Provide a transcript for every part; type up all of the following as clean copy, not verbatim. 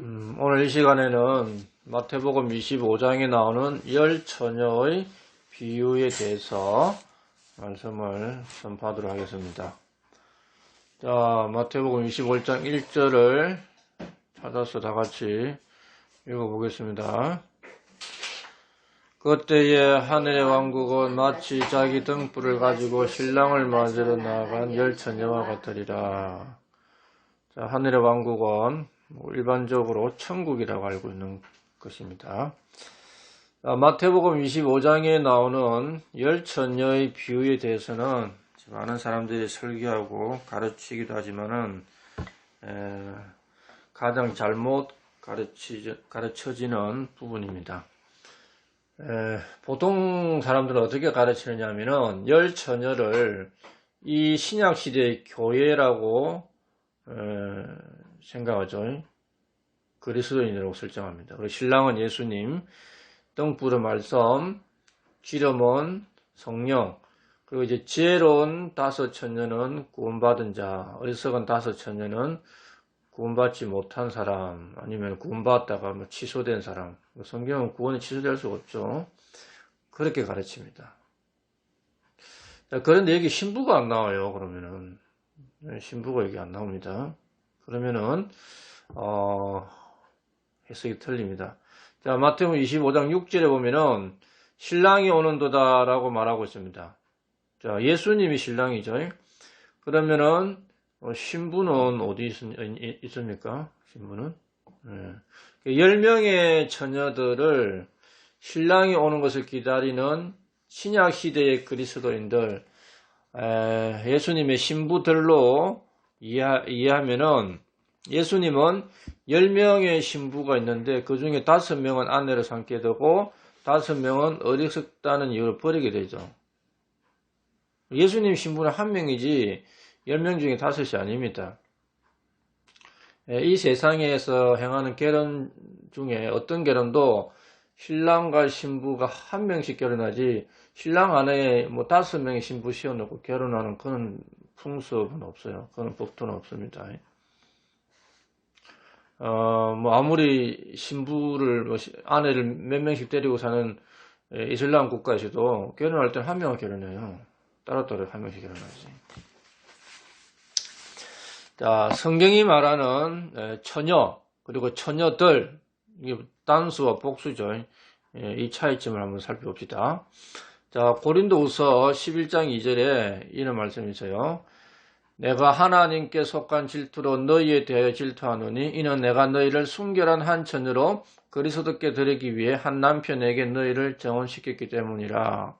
오늘 이 시간에는 마태복음 25장에 나오는 열 처녀의 비유에 대해서 말씀을 선포하도록 하겠습니다. 자, 마태복음 25장 1절을 찾아서 다 같이 읽어보겠습니다. 그때에 하늘의 왕국은 마치 자기 등불을 가지고 신랑을 맞으러 나아간 열 처녀와 같으리라. 자, 하늘의 왕국은 일반적으로 천국이라고 알고 있는 것입니다. 마태복음 25장에 나오는 열 처녀의 비유에 대해서는 많은 사람들이 설교하고 가르치기도 하지만은 가장 잘못 가르쳐지는 부분입니다. 보통 사람들은 어떻게 가르치느냐 하면은 열 처녀를 이 신약 시대의 교회라고 생각하죠. 그리스도인이라고 설정합니다. 그리고 신랑은 예수님, 등불은 말씀, 기름은 성령, 그리고 이제 지혜로운 다섯 처녀는 구원받은 자, 어리석은 다섯 처녀는 구원받지 못한 사람, 아니면 구원받다가 취소된 사람. 성경은 구원이 취소될 수가 없죠. 그렇게 가르칩니다. 그런데 여기 신부가 안 나와요. 그러면은 신부가 여기 안 나옵니다. 그러면은 해석이 틀립니다. 자, 마태복음 25장 6절에 보면은 신랑이 오는도다 라고 말하고 있습니다. 자, 예수님이 신랑이죠. 그러면은 신부는 어디 있습니까? 신부는 10명의 처녀들을 신랑이 오는 것을 기다리는 신약 시대의 그리스도인들, 예수님의 신부들로 이해하면은 예수님은 10명의 신부가 있는데 그 중에 5명은 아내를 삼게 되고 5명은 어리석다는 이유로 버리게 되죠. 예수님 신부는 한 명이지 10명 중에 5이 아닙니다. 이 세상에서 행하는 결혼 중에 어떤 결혼도 신랑과 신부가 한 명씩 결혼하지 신랑 안에 5명의 신부 씌워놓고 결혼하는 그런 풍습은 없어요. 그런 법도는 없습니다. 아무리 신부를, 아내를 몇 명씩 데리고 사는 이슬람 국가에서도 결혼할 때는 한 명을 결혼해요. 따로따로 한 명씩 결혼하지. 자, 성경이 말하는 처녀, 그리고 처녀들, 이게 단수와 복수죠. 이 차이점을 한번 살펴봅시다. 자, 고린도후서 11장 2절에 이런 말씀이 있어요. 내가 하나님께 속한 질투로 너희에 대하여 질투하노니 이는 내가 너희를 순결한 한 처녀로 그리스도께 드리기 위해 한 남편에게 너희를 정혼시켰기 때문이라.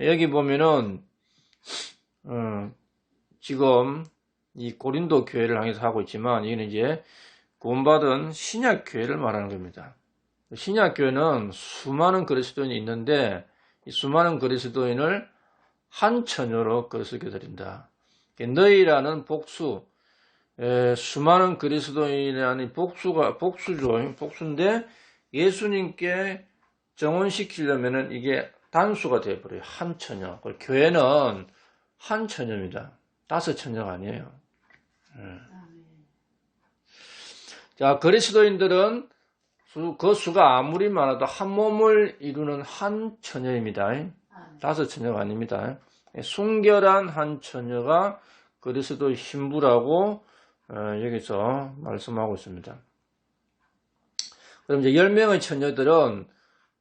여기 보면은 지금 이 고린도 교회를 향해서 하고 있지만 이는 이제 구원받은 신약 교회를 말하는 겁니다. 신약 교회는 수많은 그리스도인이 있는데 이 수많은 그리스도인을 한 처녀로 그리스도께 드린다. 너희라는 복수, 수많은 그리스도인이라는 복수죠. 복수인데 예수님께 정혼시키려면은 이게 단수가 되어버려요. 한 처녀. 교회는 한 처녀입니다. 5 처녀가 아니에요. 자, 그리스도인들은 그 수가 아무리 많아도 한 몸을 이루는 한 처녀입니다. 5 처녀가 아닙니다. 순결한 한 처녀가 그리스도의 신부라고 여기서 말씀하고 있습니다. 그럼 이제 10명의 처녀들은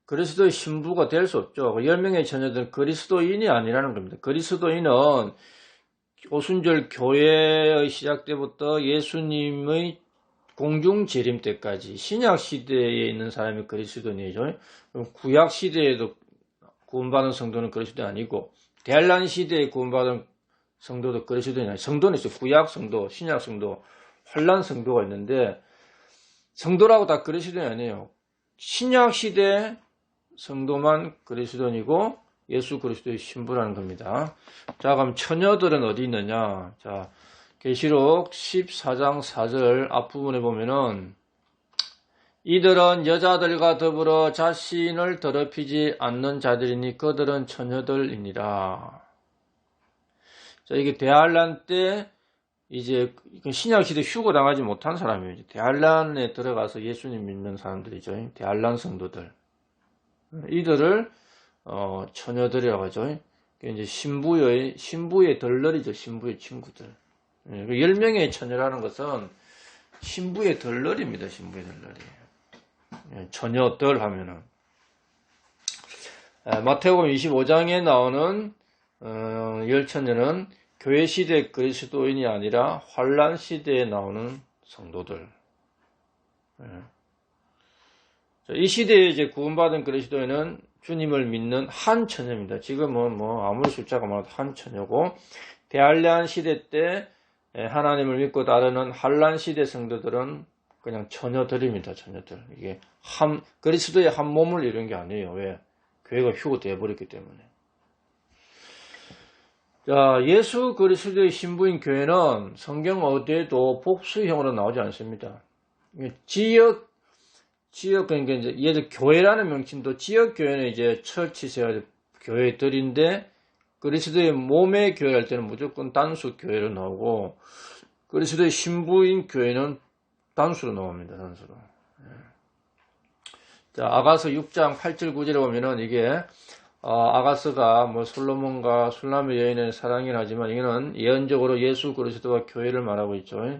그리스도의 신부가 될 수 없죠. 10명의 처녀들은 그리스도인이 아니라는 겁니다. 그리스도인은 오순절 교회의 시작 때부터 예수님의 공중 재림 때까지 신약 시대에 있는 사람이 그리스도인이죠. 구약 시대에도 구원받은 성도는 그리스도인이 아니고 대환란 시대에 구원받은 성도도 그리스도인이 아니에요. 성도는 있어요. 구약 성도, 신약 성도, 환란 성도가 있는데 성도라고 다 그리스도인이 아니에요. 신약 시대 성도만 그리스도인이고 예수 그리스도의 신부라는 겁니다. 자, 그럼 처녀들은 어디 있느냐? 자, 계시록 14장 4절 앞부분에 보면은 이들은 여자들과 더불어 자신을 더럽히지 않는 자들이니 그들은 처녀들이니라. 자, 이게 대환란 때 이제 신약시대 휴거당하지 못한 사람이에요. 대한란에 들어가서 예수님 믿는 사람들이죠. 대한란 성도들. 이들을 처녀들이라고 하죠. 이제 신부의 덜러리죠. 신부의 친구들. 10명의 처녀라는 것은 신부의 덜러리입니다. 신부의 덜러리. 처녀들 하면은. 마태복음 25장에 나오는 열처녀는 교회 시대 그리스도인이 아니라 환란 시대에 나오는 성도들. 이 시대에 이제 구원받은 그리스도인은 주님을 믿는 한 처녀입니다. 지금은 아무리 숫자가 많아도 한 처녀고, 대한란 시대 때 하나님을 믿고 따르는 환란 시대 성도들은 그냥 처녀들입니다. 처녀들. 이게 그리스도의 한 몸을 이룬 게 아니에요. 왜? 교회가 휴거되어 버렸기 때문에. 자, 예수 그리스도의 신부인 교회는 성경 어디에도 복수형으로 나오지 않습니다. 그러니까 이제 예를 교회라는 명칭도 지역 교회는 이제 처치세요 교회들인데, 그리스도의 몸의 교회를 할 때는 무조건 단수 교회로 나오고, 그리스도의 신부인 교회는 단수로 나옵니다. 단수로. 자, 아가서 6장 8절 9절에 보면은 이게 아가서가 솔로몬과 술람의 여인의 사랑이긴 하지만 이거는 예언적으로 예수 그리스도와 교회를 말하고 있죠.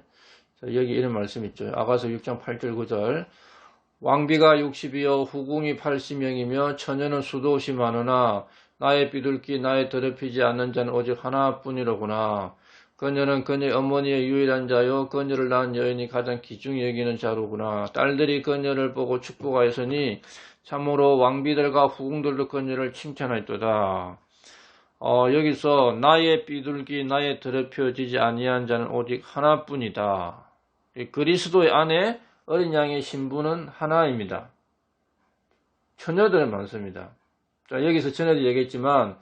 자, 여기 이런 말씀 있죠. 아가서 6장 8절 9절. 왕비가 60이요 후궁이 80명이며 처녀는 수도 없이 많으나 나의 비둘기 나의 더럽히지 않는 자는 오직 하나뿐이로구나. 그녀는 그녀의 어머니의 유일한 자요 그녀를 낳은 여인이 가장 귀중히 여기는 자로구나. 딸들이 그녀를 보고 축복하였으니 참으로 왕비들과 후궁들도 그녀를 칭찬하였도다. 여기서 나의 비둘기 나의 더럽혀지지 아니한 자는 오직 하나뿐이다. 그리스도의 안에 어린 양의 신부는 하나입니다. 처녀들은 많습니다. 자, 여기서 전에도 얘기했지만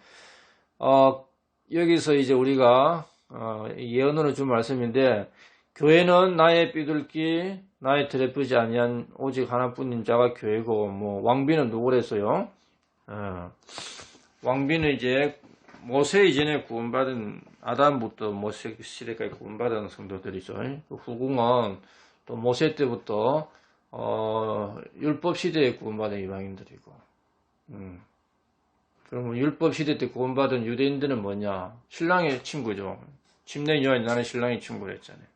여기서 이제 우리가 예언으로 준 말씀인데, 교회는 나의 비둘기 나의 더럽히지 아니한 오직 하나뿐인 자가 교회고, 왕비는 누구랬어요? 왕비는 이제 모세 이전에 구원받은 아담부터 모세 시대까지 구원받은 성도들이죠. 후궁은 또 모세 때부터 율법 시대에 구원받은 이방인들이고, 그러면 율법 시대 때 구원받은 유대인들은 뭐냐? 신랑의 친구죠. 침례 요한이 나는 신랑의 친구라 했잖아요.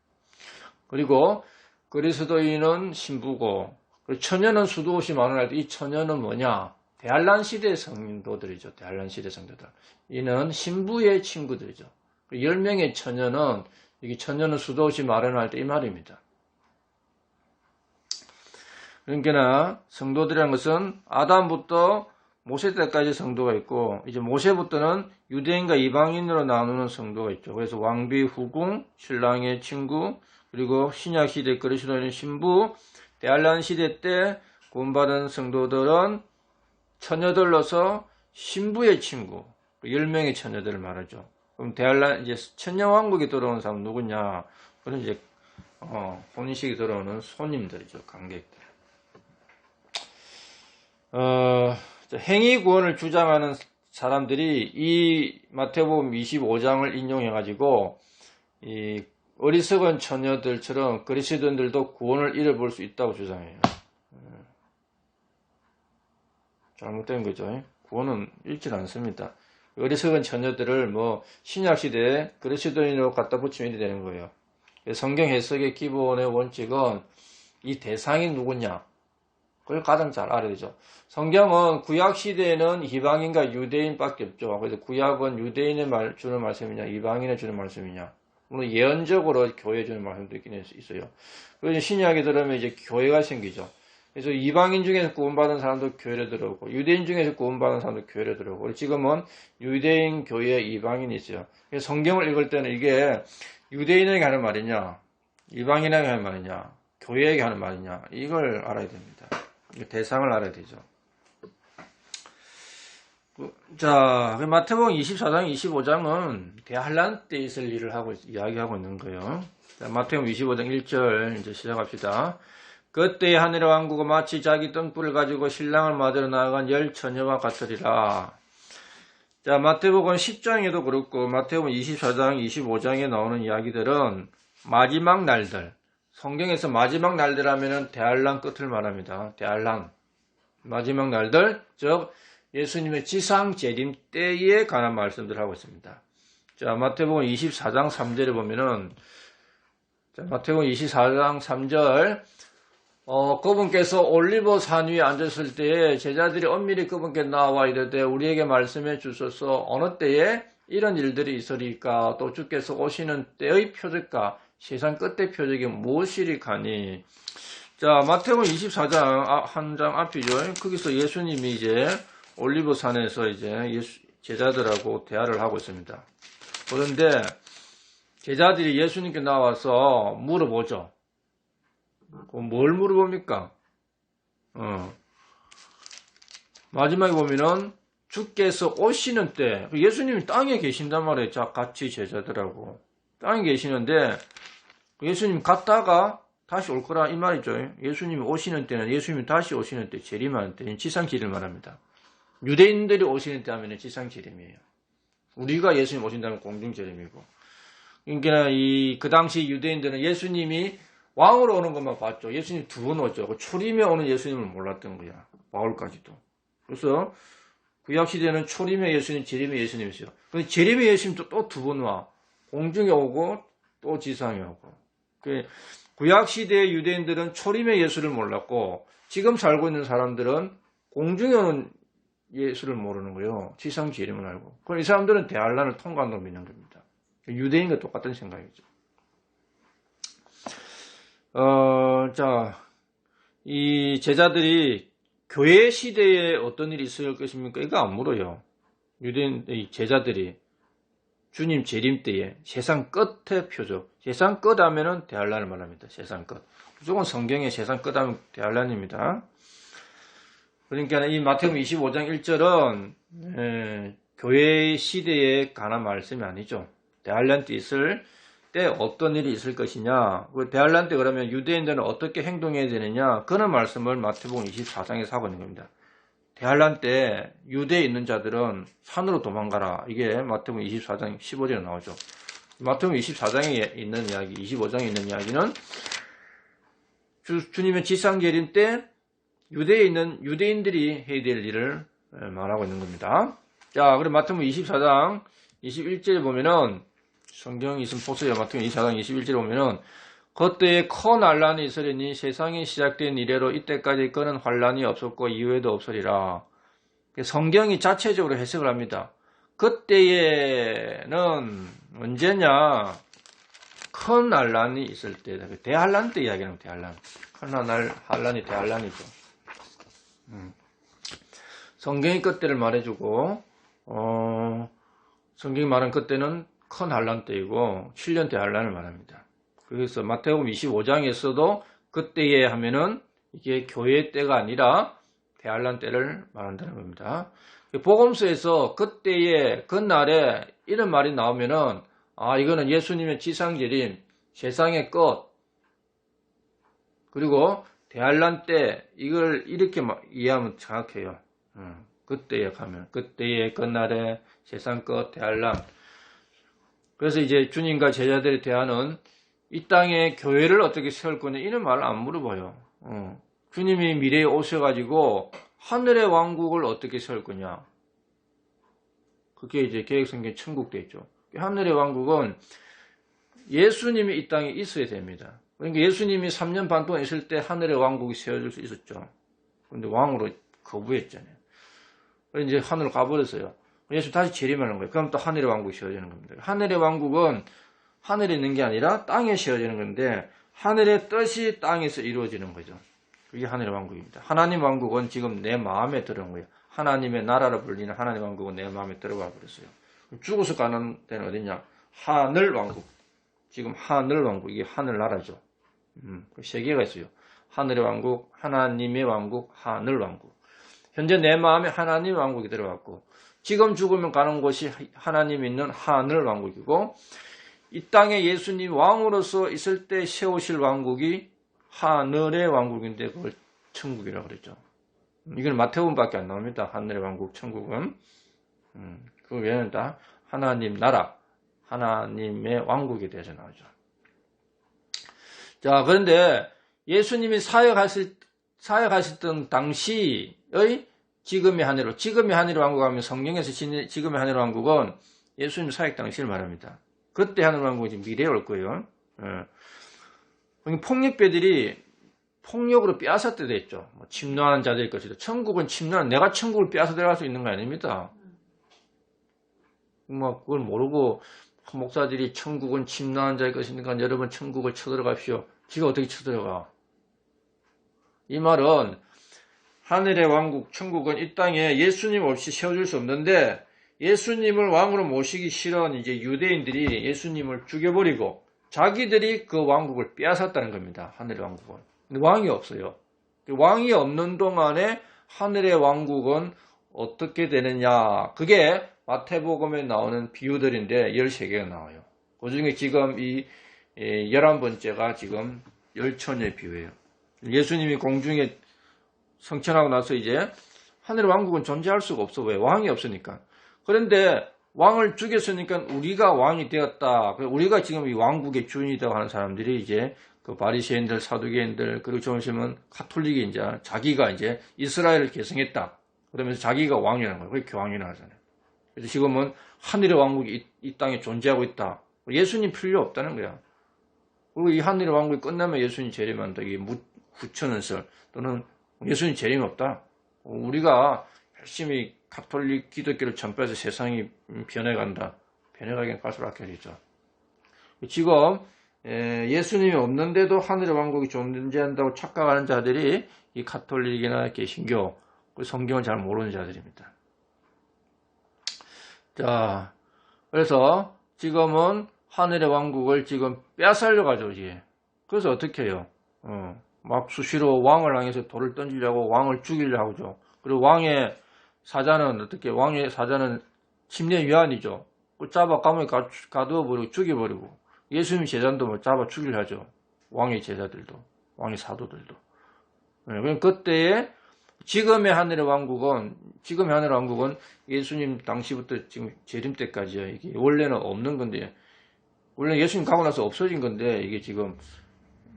그리고 그리스도인은 신부고, 처녀는 수도 없이 많은 이 처녀는 뭐냐? 대한란 시대 성도들이죠. 대한란 시대 성도들. 이는 신부의 친구들이죠. 10명의 처녀는, 여기 처녀는 수도 없이 마련할 때 이 말입니다. 그러니까 성도들이라는 것은 아담부터 모세 때까지 성도가 있고, 이제 모세부터는 유대인과 이방인으로 나누는 성도가 있죠. 그래서 왕비, 후궁, 신랑의 친구, 그리고 신약 시대 그리스도인의 신부, 대한란 시대 때 구원받은 성도들은 처녀들로서 신부의 친구, 10명의 처녀들을 말하죠. 그럼 대한란, 이제 천녀왕국에 들어오는 사람은 누구냐? 그건 이제, 혼인식에 들어오는 손님들이죠. 관객들. 행위 구원을 주장하는 사람들이 이 마태복음 25장을 인용해가지고, 이 어리석은 처녀들처럼 그리스도인들도 구원을 잃어볼 수 있다고 주장해요. 잘못된 거죠. 구원은 잃지 않습니다. 어리석은 처녀들을 신약시대에 그리스도인으로 갖다 붙이면 되는 거예요. 성경 해석의 기본의 원칙은 이 대상이 누구냐? 그걸 가장 잘 알아야 되죠. 성경은 구약시대에는 이방인과 유대인밖에 없죠. 그래서 구약은 유대인의 주는 말씀이냐, 이방인의 주는 말씀이냐. 물론 예언적으로 교회 주는 말씀도 있긴 있어요. 그래서 신약에 들어오면 이제 교회가 생기죠. 그래서 이방인 중에서 구원받은 사람도 교회를 들어오고, 유대인 중에서 구원받은 사람도 교회를 들어오고, 지금은 유대인 교회에 이방인이 있어요. 그래서 성경을 읽을 때는 이게 유대인에게 하는 말이냐, 이방인에게 하는 말이냐, 교회에게 하는 말이냐, 이걸 알아야 됩니다. 대상을 알아야 되죠. 자, 마태복음 24장, 25장은 대한란 때 있을 일을 이야기하고 있는 거예요. 자, 마태복음 25장 1절 이제 시작합시다. 그때 하늘의 왕국은 마치 자기 등불을 가지고 신랑을 맞으러 나아간 10처녀와 같으리라. 자, 마태복음 10장에도 그렇고 마태복음 24장, 25장에 나오는 이야기들은 마지막 날들, 성경에서 마지막 날들 하면은 대환란 끝을 말합니다. 대환란. 마지막 날들, 즉 예수님의 지상 재림 때에 관한 말씀들을 하고 있습니다. 자, 마태복음 24장 3절에 보면은, 자, 마태복음 24장 3절, 그분께서 올리브 산 위에 앉았을 때에 제자들이 엄밀히 그분께 나와 이르되 우리에게 말씀해 주소서 어느 때에 이런 일들이 있으리까 또 주께서 오시는 때의 표적과 세상 끝의 표적이 무엇이리까니. 자, 마태복음 24장 한 장 앞이죠. 거기서 예수님이 이제 올리브 산에서 이제 제자들하고 대화를 하고 있습니다. 그런데 제자들이 예수님께 나와서 물어보죠. 뭘 물어봅니까? 마지막에 보면은 주께서 오시는 때, 예수님이 땅에 계신단 말이에요. 자, 같이 제자들하고. 땅에 계시는데, 예수님 갔다가 다시 올 거라 이 말이죠. 예수님이 오시는 때는, 예수님이 다시 오시는 때, 재림하는 때는 지상재림을 말합니다. 유대인들이 오시는 때 하면 지상재림이에요. 우리가 예수님 오신다면 공중재림이고. 그러니까 그 당시 유대인들은 예수님이 왕으로 오는 것만 봤죠. 예수님 두 번 오죠. 초림에 오는 예수님을 몰랐던 거야. 바울까지도. 그래서 구약시대는 초림의 예수님, 재림의 예수님이었어요. 근데 재림의 예수님도 또 두 번 와. 공중에 오고 또 지상에 오고. 구약시대의 유대인들은 초림의 예수를 몰랐고 지금 살고 있는 사람들은 공중에 오는 예수를 모르는 거예요. 지상 재림을 알고. 그럼 이 사람들은 대환란을 통과한 놈이 있는 겁니다. 유대인과 똑같은 생각이죠. 자, 이 제자들이 교회 시대에 어떤 일이 있을 것입니까? 이거 안 물어요. 유대인, 제자들이 주님 재림 때에 세상 끝의 표적. 세상 끝 하면은 대환란을 말합니다. 세상 끝. 무조건 성경에 세상 끝 하면 대환란입니다. 그러니까 이 마태복음 25장 1절은 교회 시대에 관한 말씀이 아니죠. 대환란 때 있을 때 어떤 일이 있을 것이냐. 대환란 때 그러면 유대인들은 어떻게 행동해야 되느냐. 그런 말씀을 마태복음 24장에서 하고 있는 겁니다. 대환란 때 유대에 있는 자들은 산으로 도망가라. 이게 마태복음 24장 15절에 나오죠. 마태복음 24장에 있는 이야기, 25장에 있는 이야기는 주님의 지상재림 때 유대에 있는 유대인들이 해야 될 일을 말하고 있는 겁니다. 자, 그럼 마태복음 24장 21절에 보면은 성경 있으면 보세요. 마태복음 24장 21절에 보면은 그때에 커 난란이 있으리니 세상이 시작된 이래로 이때까지 그는 환란이 없었고 이후에도 없으리라. 성경이 자체적으로 해석을 합니다. 그때에는 언제냐? 큰 난란이 있을 때, 대환란 때 이야기하는 대환란. 큰 환란이 대환란이죠. 성경이 그때를 말해주고 성경이 말한 그때는 큰 환란 때이고 7년 대환란을 말합니다. 그래서 마태복음 25장에서도 그때에 하면은 이게 교회 때가 아니라 대환란 때를 말한다는 겁니다. 복음서에서 그때에 그날에 이런 말이 나오면은 이거는 예수님의 지상재림, 세상의 끝, 그리고 대환란 때 이걸 이렇게 이해하면 정확해요. 그때에 가면 그때에 그날에 세상 끝 대환란. 그래서 이제 주님과 제자들의 대화는 이 땅에 교회를 어떻게 세울 거냐 이런 말을 안 물어봐요. 주님이 미래에 오셔가지고 하늘의 왕국을 어떻게 세울 거냐. 그게 이제 계획성경 천국돼 있죠. 하늘의 왕국은 예수님이 이 땅에 있어야 됩니다. 그러니까 예수님이 3년 반 동안 있을 때 하늘의 왕국이 세워질 수 있었죠. 그런데 왕으로 거부했잖아요. 그래서 이제 하늘로 가버렸어요. 예수 다시 재림하는 거예요. 그럼 또 하늘의 왕국이 세워지는 겁니다. 하늘의 왕국은 하늘에 있는 게 아니라 땅에 세워지는 건데 하늘의 뜻이 땅에서 이루어지는 거죠. 그게 하늘의 왕국입니다. 하나님 왕국은 지금 내 마음에 들어온 거예요. 하나님의 나라로 불리는 하나님 왕국은 내 마음에 들어가 버렸어요. 죽어서 가는 데는 어디냐? 하늘 왕국. 지금 하늘 왕국, 이게 하늘나라죠. 세 개가 있어요. 하늘의 왕국, 하나님의 왕국, 하늘 왕국. 현재 내 마음에 하나님 왕국이 들어갔고 지금 죽으면 가는 곳이 하나님 있는 하늘 왕국이고 이 땅에 예수님 왕으로서 있을 때 세우실 왕국이 하늘의 왕국인데 그걸 천국이라고 그랬죠. 이건 마태복음밖에 안 나옵니다. 하늘의 왕국, 천국은. 그 외에는 다 하나님 나라, 하나님의 왕국에 대해서 나오죠. 자, 그런데 예수님이 사역하셨던 당시의 지금의 하늘의 왕국 하면 성경에서 지금의 하늘의 왕국은 예수님 사역 당시를 말합니다. 그때 하늘의 왕국이 미래에 올 거예요. 폭력배들이 폭력으로 빼앗았다 됐죠. 침노하는 자들일 것이다. 천국은 내가 천국을 빼앗아 들어갈 수 있는 거 아닙니다. 그걸 모르고 목사들이 천국은 침노하는 자일 것이니까 여러분 천국을 쳐들어갑시오. 지가 어떻게 쳐들어가? 이 말은 하늘의 왕국, 천국은 이 땅에 예수님 없이 세워질 수 없는데 예수님을 왕으로 모시기 싫은 이제 유대인들이 예수님을 죽여버리고 자기들이 그 왕국을 빼앗았다는 겁니다. 하늘의 왕국은. 근데 왕이 없어요. 왕이 없는 동안에 하늘의 왕국은 어떻게 되느냐. 그게 마태복음에 나오는 비유들인데 13개가 나와요. 그 중에 지금 이 11번째가 지금 열처녀의 비유예요. 예수님이 공중에 성천하고 나서 이제 하늘의 왕국은 존재할 수가 없어. 왜? 왕이 없으니까. 그런데 왕을 죽였으니까 우리가 왕이 되었다. 우리가 지금 이 왕국의 주인이라고 하는 사람들이 이제 그 바리새인들, 사두개인들, 그리고 좀 있으면 가톨릭이 이제 자기가 이제 이스라엘을 계승했다. 그러면서 자기가 왕이라는 거예요. 그게 왕이라 하잖아요. 그래서 지금은 하늘의 왕국이 이 땅에 존재하고 있다. 예수님 필요 없다는 거야. 그리고 이 하늘의 왕국이 끝나면 예수님 재림한다. 이게 후천은설 또는 예수님 재림 없다. 우리가 열심히 가톨릭 기독교를 전파해서 세상이 변해간다. 변해가긴 갈수록 악해지죠. 지금 예수님이 없는데도 하늘의 왕국이 존재한다고 착각하는 자들이 이 가톨릭이나 개신교, 성경을 잘 모르는 자들입니다. 자, 그래서 지금은 하늘의 왕국을 지금 빼앗으려고 하죠, 이제. 그래서 어떻게 해요? 막 수시로 왕을 향해서 돌을 던지려고 왕을 죽이려고 하죠. 그리고 왕의 사자는 침례 위안이죠. 잡아 감옥에 가두어버리고 죽여버리고 예수님 제자도 잡아 죽이려 하죠. 왕의 제자들도, 왕의 사도들도. 그럼 그때에 지금의 하늘의 왕국은 예수님 당시부터 지금 재림 때까지요. 이게 원래는 없는 건데, 원래 예수님 가고 나서 없어진 건데 이게 지금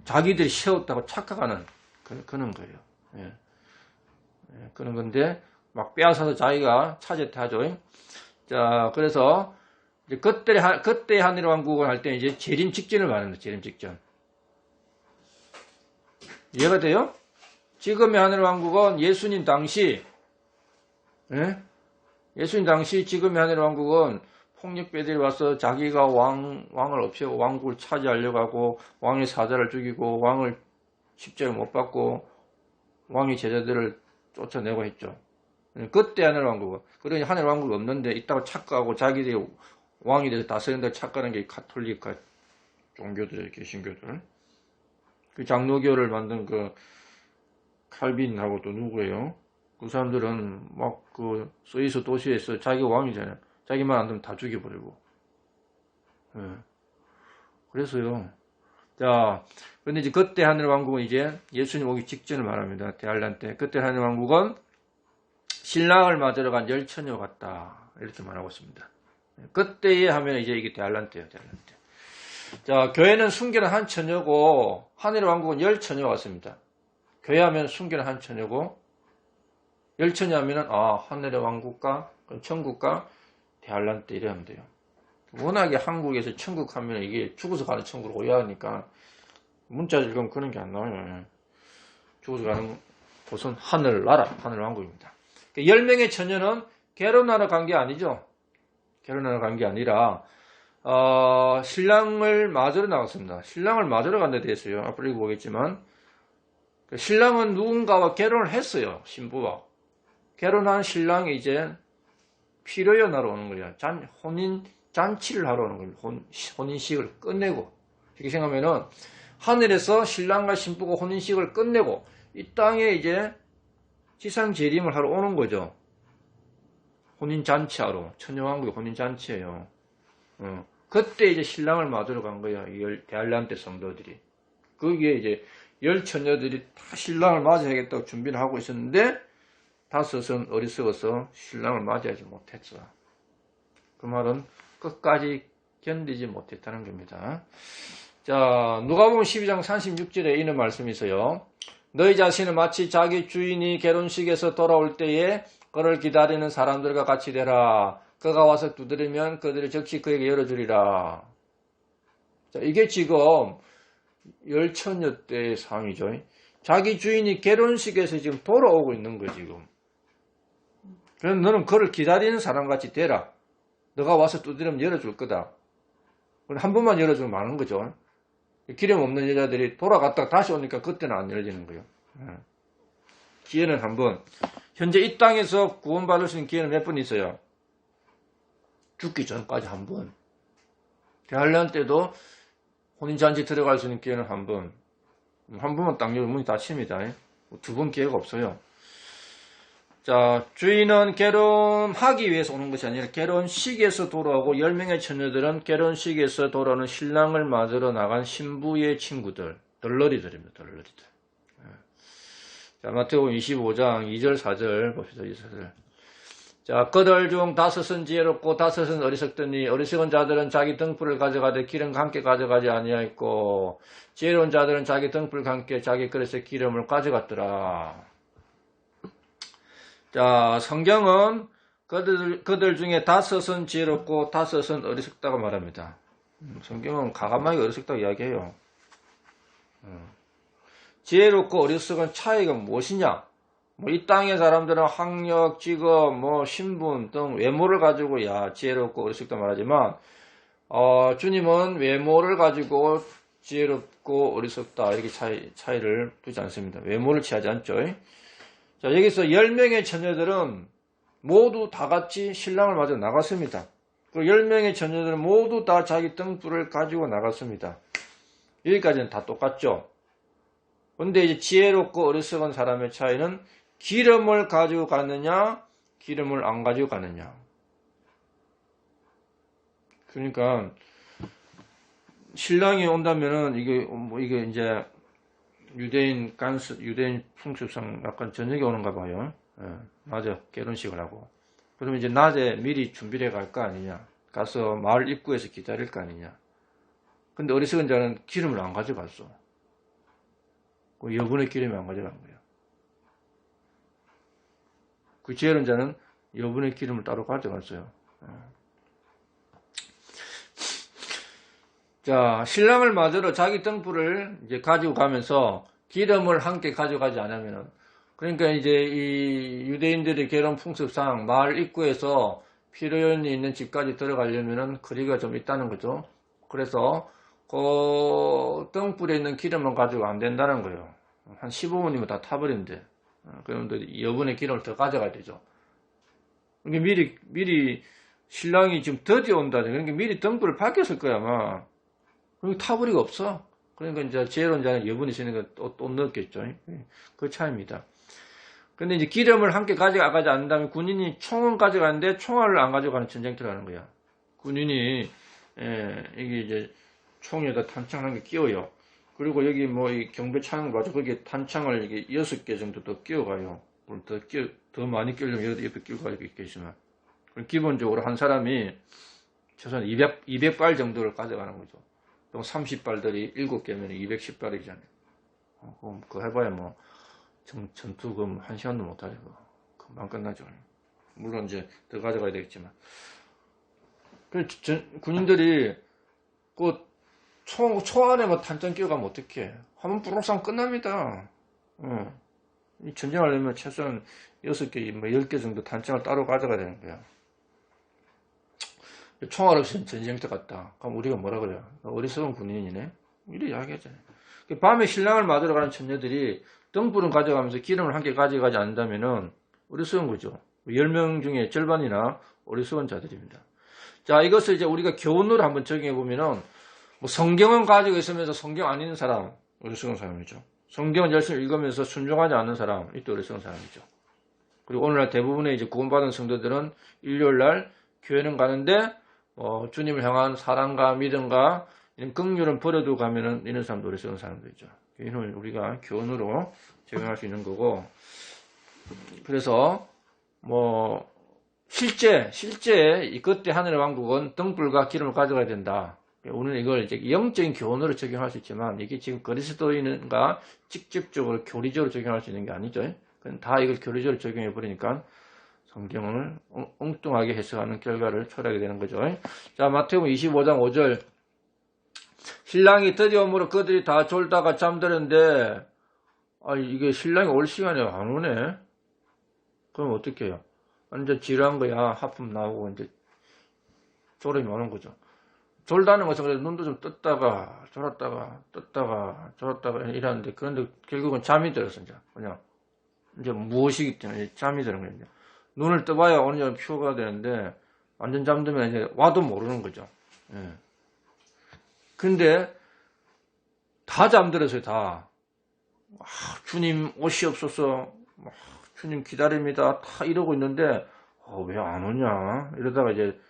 자기들이 세웠다고 착각하는 그런 거예요. 그런 건데 막 빼앗아서 자기가 차지하죠. 자, 그래서 이제 그때 하늘의 왕국을 할 때 이제 재림 직전을 말합니다. 재림 직전. 이해가 돼요? 지금의 하늘의 왕국은 예수님 당시 지금의 하늘의 왕국은 폭력배들이 와서 자기가 왕을 없애고 왕국을 차지하려고 하고 왕의 사자를 죽이고 왕을 십자가에 못 박고 왕의 제자들을 쫓아내고 했죠. 그때 하늘 왕국은. 그러니 하늘 왕국이 없는데 있다고 착각하고 자기들이 왕이 돼서 다스린다고 착각하는 게 가톨릭 종교들이에요. 개신교들. 그 장로교를 만든 그 칼빈하고 또 누구예요? 그 사람들은 막 그 스위스 도시에서 자기가 왕이잖아요. 자기 말 안 들으면 다 죽여버리고. 그래서요. 자, 근데 이제 그때 하늘 왕국은 이제 예수님 오기 직전을 말합니다. 대환란 때. 그때 하늘 왕국은 신랑을 맞으러 간 열처녀 같다. 이렇게 말하고 있습니다. 그때에 하면 이제 이게 대환란 때예요. 대환란 때. 자, 교회는 순결한 한 처녀고 하늘의 왕국은 열처녀가 왔습니다. 교회 하면 순결한 한 처녀고 열처녀 하면은 하늘의 왕국과 천국과 대환란 때 이래 하면 돼요. 워낙에 한국에서 천국 하면 이게 죽어서 가는 천국을 오해하니까 문자 읽으면 그런 게 안 나와요. 죽어서 가는 곳은 하늘나라, 하늘왕국입니다. 10명의 처녀는 결혼하러 간 게 아니죠. 결혼하러 간 게 아니라 신랑을 맞으러 나갔습니다. 신랑을 맞으러 간다 되었어요. 앞으로 읽어보겠지만 신랑은 누군가와 결혼을 했어요. 신부와. 결혼한 신랑이 이제 피로연하러 오는 거예요. 혼인 잔치를 하러 오는 거예요. 혼인식을 끝내고. 이렇게 생각하면은 하늘에서 신랑과 신부가 혼인식을 끝내고 이 땅에 이제 지상 재림을 하러 오는 거죠. 혼인잔치하러. 처녀왕국의 혼인잔치예요. 그때 이제 신랑을 맞으러 간 거야. 이 대환란 때 성도들이. 거기에 이제 10처녀들이 다 신랑을 맞이하겠다고 준비를 하고 있었는데 5은 어리석어서 신랑을 맞이하지 못했어. 그 말은 끝까지 견디지 못했다는 겁니다. 자, 누가복음 12장 36절에 이런 말씀이 있어요. 너희 자신은 마치 자기 주인이 결혼식에서 돌아올 때에 그를 기다리는 사람들과 같이 되라. 그가 와서 두드리면 그들이 즉시 그에게 열어주리라. 자, 이게 지금 열처녀 때의 상황이죠. 자기 주인이 결혼식에서 지금 돌아오고 있는 거예요, 지금. 그래서 너는 그를 기다리는 사람같이 되라. 너가 와서 두드리면 열어줄 거다. 한 번만 열어주면 많은 거죠. 기름 없는 여자들이 돌아갔다가 다시 오니까 그때는 안 열리는 거예요. 기회는 한 번. 현재 이 땅에서 구원받을 수 있는 기회는 몇 번 있어요? 죽기 전까지 한 번. 대환란 때도 혼인잔치 들어갈 수 있는 기회는 한 번. 한 번만 딱 열면 문이 닫힙니다. 두 번 기회가 없어요. 자, 주인은 결혼하기 위해서 오는 것이 아니라 결혼식에서 돌아오고 10명의 처녀들은 결혼식에서 돌아오는 신랑을 맞으러 나간 신부의 친구들, 덜러리들입니다. 덜러리들. 자, 마태복음 25장 2절 4절 봅시다. 2절 4절. 자, 그들 중 5은 지혜롭고 5은 어리석더니 어리석은 자들은 자기 등불을 가져가되 기름과 함께 가져가지 아니하였고 지혜로운 자들은 자기 등불과 함께 자기 그릇에 기름을 가져갔더라. 자, 성경은 그들 중에 5은 지혜롭고 5은 어리석다고 말합니다. 성경은 가감하게 어리석다고 이야기해요. 지혜롭고 어리석은 차이가 무엇이냐? 이 땅의 사람들은 학력, 직업, 신분 등 외모를 가지고 지혜롭고 어리석다 말하지만 주님은 외모를 가지고 지혜롭고 어리석다 이렇게 차이를 두지 않습니다. 외모를 취하지 않죠. 자, 여기서 10명의 처녀들은 모두 다 같이 신랑을 맞아 나갔습니다. 그 10명의 처녀들은 모두 다 자기 등불을 가지고 나갔습니다. 여기까지는 다 똑같죠. 근데 이제 지혜롭고 어리석은 사람의 차이는 기름을 가지고 가느냐, 기름을 안 가지고 가느냐. 그러니까 신랑이 온다면은 이게 이제 유대인 풍습상 약간 저녁에 오는가 봐요. 낮에 결혼식을 하고. 그러면 이제 낮에 미리 준비를 해 갈 거 아니냐. 가서 마을 입구에서 기다릴 거 아니냐. 근데 어리석은 자는 기름을 안 가져갔어. 그 여분의 기름을 안 가져간 거예요. 그 지혜로운 자는 여분의 기름을 따로 가져갔어요. 자, 신랑을 맞으러 자기 등불을 이제 가지고 가면서 기름을 함께 가져가지 않으면은, 그러니까 이제 이 유대인들의 결혼 풍습상 마을 입구에서 필요연이 있는 집까지 들어가려면은 거리가 좀 있다는 거죠. 그래서 그 등불에 있는 기름은 가지고 안 된다는 거예요. 한 15분이면 다 타버린대. 그런데 여분의 기름을 더 가져가야 되죠. 그러니까 미리 신랑이 지금 드디어 온다. 그러니까 미리 등불을 밝혔을 거야, 아마. 그러니까 타버리가 없어. 그러니까 이제 지혜로운 자는 여분이 있으니까 또 넣었겠죠. 그 차이입니다. 근데 이제 기름을 함께 가져가지 않는다면 군인이 총은 가져가는데 총알을 안 가져가는 전쟁터를 하는 거야. 군인이, 이게 이제 총에다 탄창 한 개 끼워요. 그리고 여기 이 경배 창을 봐서 거기에 탄창을 이게 6개 정도 더 끼워가요. 물론 더 많이 끼우려면 옆에 끼고 가야 있겠지만. 기본적으로 한 사람이 최소한 200발 정도를 가져가는 거죠. 또 30발들이 7개면 210발이잖아요. 그럼 그거 해봐야 전투금 1시간도 못하죠. 금방 끝나죠. 물론 이제 더 가져가야 되겠지만. 군인들이 총 안에 탄창 끼워가면 어떡해. 하면 뿌록상 끝납니다. 이 전쟁하려면 최소한 6개, 10개 정도 탄창을 따로 가져가야 되는 거야. 총알 없이는 전쟁터 같다. 그럼 우리가 뭐라 그래요? 어리석은 군인이네? 이래 이야기하잖아요. 밤에 신랑을 맞으러 가는 처녀들이 등불은 가져가면서 기름을 함께 가져가지 않는다면은 어리석은 거죠. 10명 중에 절반이나 어리석은 자들입니다. 자, 이것을 이제 우리가 교훈으로 한번 적용해 보면은 성경은 가지고 있으면서 성경 안 읽는 사람, 어리석은 사람이죠. 성경은 열심히 읽으면서 순종하지 않는 사람, 이또 어리석은 사람이죠. 그리고 오늘날 대부분의 이제 구원받은 성도들은 일요일날 교회는 가는데 주님을 향한 사랑과 믿음과 이런 긍휼은 버려두고 가면은 이런 사람도 어리석은 사람들이죠. 이는 우리가 교훈으로 적용할 수 있는 거고, 그래서 실제 그때 하늘의 왕국은 등불과 기름을 가져가야 된다. 우리는 이걸 이제 영적인 교훈으로 적용할 수 있지만 이게 지금 그리스도인과 직접적으로 교리적으로 적용할 수 있는 게 아니죠. 다 이걸 교리적으로 적용해 버리니까 성경을 엉뚱하게 해석하는 결과를 초래하게 되는 거죠. 자, 마태복음 25장 5절. 신랑이 드디어 오므로 그들이 다 졸다가 잠들었는데, 이게 신랑이 올 시간에 안 오네? 그럼 어떻게 해요? 완전 지루한 거야. 하품 나오고, 이제, 졸음이 오는 거죠. 졸다는 것은 그래도 눈도 좀 떴다가, 졸았다가 이러는데, 그런데 결국은 잠이 들었어, 이제. 그냥. 이제 무엇이기 때문에 잠이 드는 거예요. 눈을 떠봐야 어느 정도 피부가 되는데, 완전 잠들면 이제 와도 모르는 거죠. 예. 근데, 다 잠들었어요, 다. 주님 오시옵소서, 주님 기다립니다. 다 이러고 있는데, 왜 안 오냐? 이러다가 이제,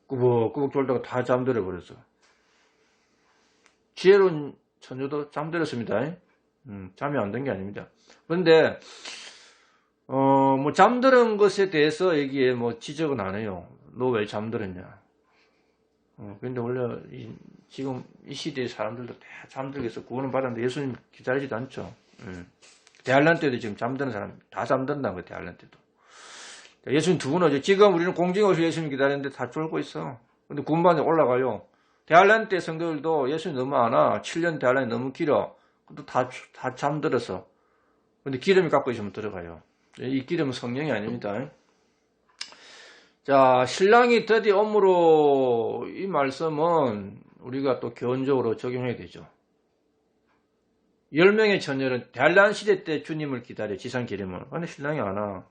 꾸벅꾸벅 졸다가 다 잠들어 버렸어. 지혜로운 처녀도 잠들었습니다. 잠이 안 든 게 아닙니다. 그런데, 잠드는 것에 대해서 여기에 지적은 안 해요. 너 왜 잠들었냐? 근데 원래, 지금 이 시대의 사람들도 다 잠들겠어. 구원을 받았는데 예수님 기다리지도 않죠. 대할란 때도 지금 잠드는 사람 다 잠든다는 거예요. 대할란 때도. 예수님 두 분 오죠. 지금 우리는 공중에 오실 예수님 기다리는데 다 졸고 있어. 근데 구원받에 올라가요. 대할란 때 성도들도 예수님 너무 안 와. 7년 대할란이 너무 길어. 또 다 잠들어서. 근데 기름이 갖고 있으면 들어가요. 이 기름은 성령이 아닙니다. 자, 신랑이 드디어 오므로 이 말씀은 우리가 또 교훈적으로 적용해야 되죠. 10명의 처녀는 대할란 시대 때 주님을 기다려, 지상 기름을. 근데 신랑이 안 와.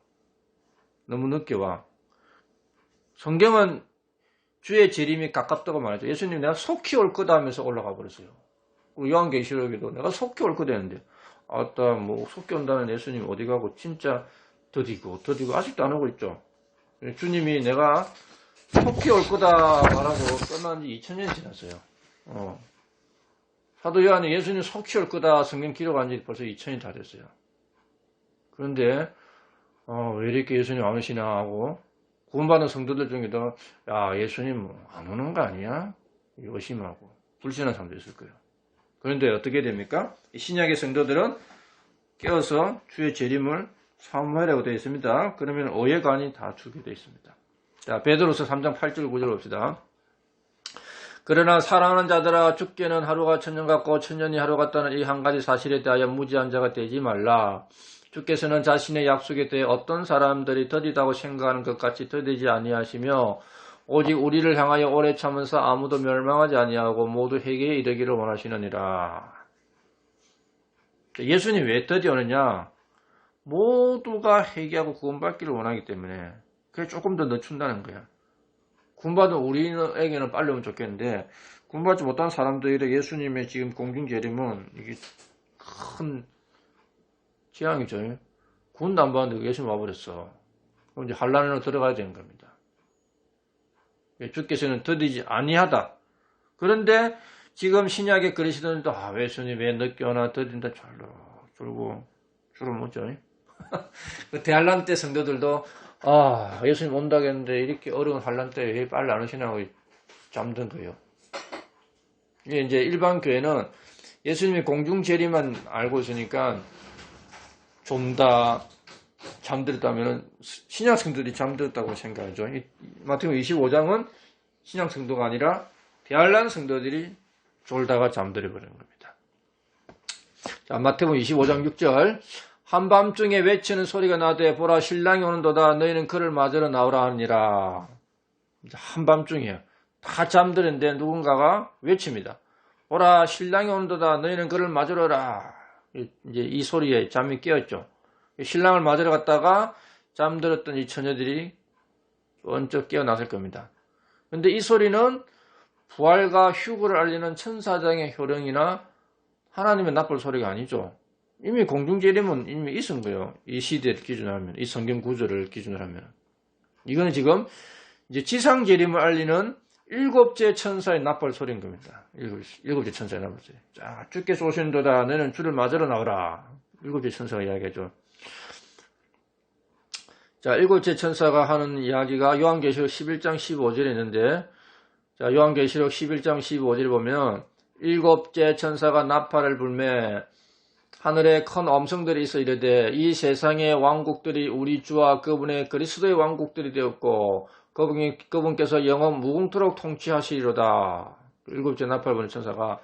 너무 늦게 와. 성경은 주의 재림이 가깝다고 말하죠. 예수님 내가 속히 올 거다 하면서 올라가 버렸어요. 요한계시록에도 내가 속히 올 거다 했는데, 속히 온다는 예수님 어디 가고 진짜 더디고 아직도 안 오고 있죠. 주님이 내가 속히 올 거다 말하고 끝난 지 2000년이 지났어요. 사도 요한이 예수님 속히 올 거다 성경 기록한 지 벌써 2000년이 다 됐어요. 그런데 왜 이렇게 예수님 안 오시나 하고 구원받은 성도들 중에도 예수님 안 오는 거 아니야? 의심하고 불신한 사람도 있을 거예요. 그런데 어떻게 됩니까? 신약의 성도들은 깨어서 주의 재림을 사모하라고 되어 있습니다. 그러면 오해관이 다 주게 되어 있습니다. 자, 베드로서 3장 8절 9절 봅시다. 그러나 사랑하는 자들아, 죽게는 하루가 천년 같고 천년이 하루 같다는 이 한 가지 사실에 대하여 무지한 자가 되지 말라. 주께서는 자신의 약속에 대해 어떤 사람들이 더디다고 생각하는 것 같이 더디지 아니하시며 오직 우리를 향하여 오래 참으사 아무도 멸망하지 아니하고 모두 회개에 이르기를 원하시느니라. 예수님 왜 더디오느냐? 모두가 회개하고 구원받기를 원하기 때문에 그게 조금 더 늦춘다는 거야. 구원받은 우리에게는 빨리 오면 좋겠는데 구원받지 못한 사람들에게 예수님의 지금 공중재림은 이게 큰 재앙이죠. 구원도 안 받는데 예수님 와버렸어. 그럼 이제 환란으로 들어가야 되는 겁니다. 주께서는 더디지 아니하다. 그런데 지금 신약의 그리스도인도 예수님 왜 늦게 오나 더딘다 졸고 줄을 못 줘. 그 대환란 때 성도들도 예수님 온다고 했는데 이렇게 어려운 환란 때 왜 빨리 안 오시냐고 잠든 거예요. 이게 이제 일반 교회는 예수님이 공중 재림만 알고 있으니까 좀 더 잠들었다면 신약 성도들이 잠들었다고 생각하죠. 마태복음 25장은 신약 성도가 아니라 대환란 성도들이 졸다가 잠들어 버리는 겁니다. 자, 마태복음 25장 6절. 한밤중에 외치는 소리가 나되 보라 신랑이 오는도다 너희는 그를 맞으러 나오라 하니라. 한밤중이에요. 다 잠드는데 누군가가 외칩니다. 보라 신랑이 오는도다 너희는 그를 맞으러 오라. 이제 이 소리에 잠이 깨었죠. 신랑을 맞으러 갔다가 잠들었던 이 처녀들이 번쩍 깨어났을 겁니다. 그런데 이 소리는 부활과 휴거를 알리는 천사장의 효령이나 하나님의 나팔 소리가 아니죠. 이미 공중재림은 이미 있은 거예요. 이 시대를 기준으로 하면, 이 성경 구조를 기준으로 하면. 이거는 지금 이제 지상재림을 알리는 7째 천사의 나팔 소리인 겁니다. 7째 천사의 나팔 소리. 자, 주께서 오신도다. 너는 주를 맞으러 나오라. 7째 천사가 이야기하죠. 자, 일곱째 천사가 하는 이야기가 요한계시록 11장 15절에 있는데, 자, 요한계시록 11장 15절에 보면, 일곱째 천사가 나팔을 불매 하늘에 큰 엄성들이 있어 이르되 이 세상의 왕국들이 우리 주와 그분의 그리스도의 왕국들이 되었고 그분께서 영원 무궁토록 통치하시리로다. 일곱째 나팔 부는 천사가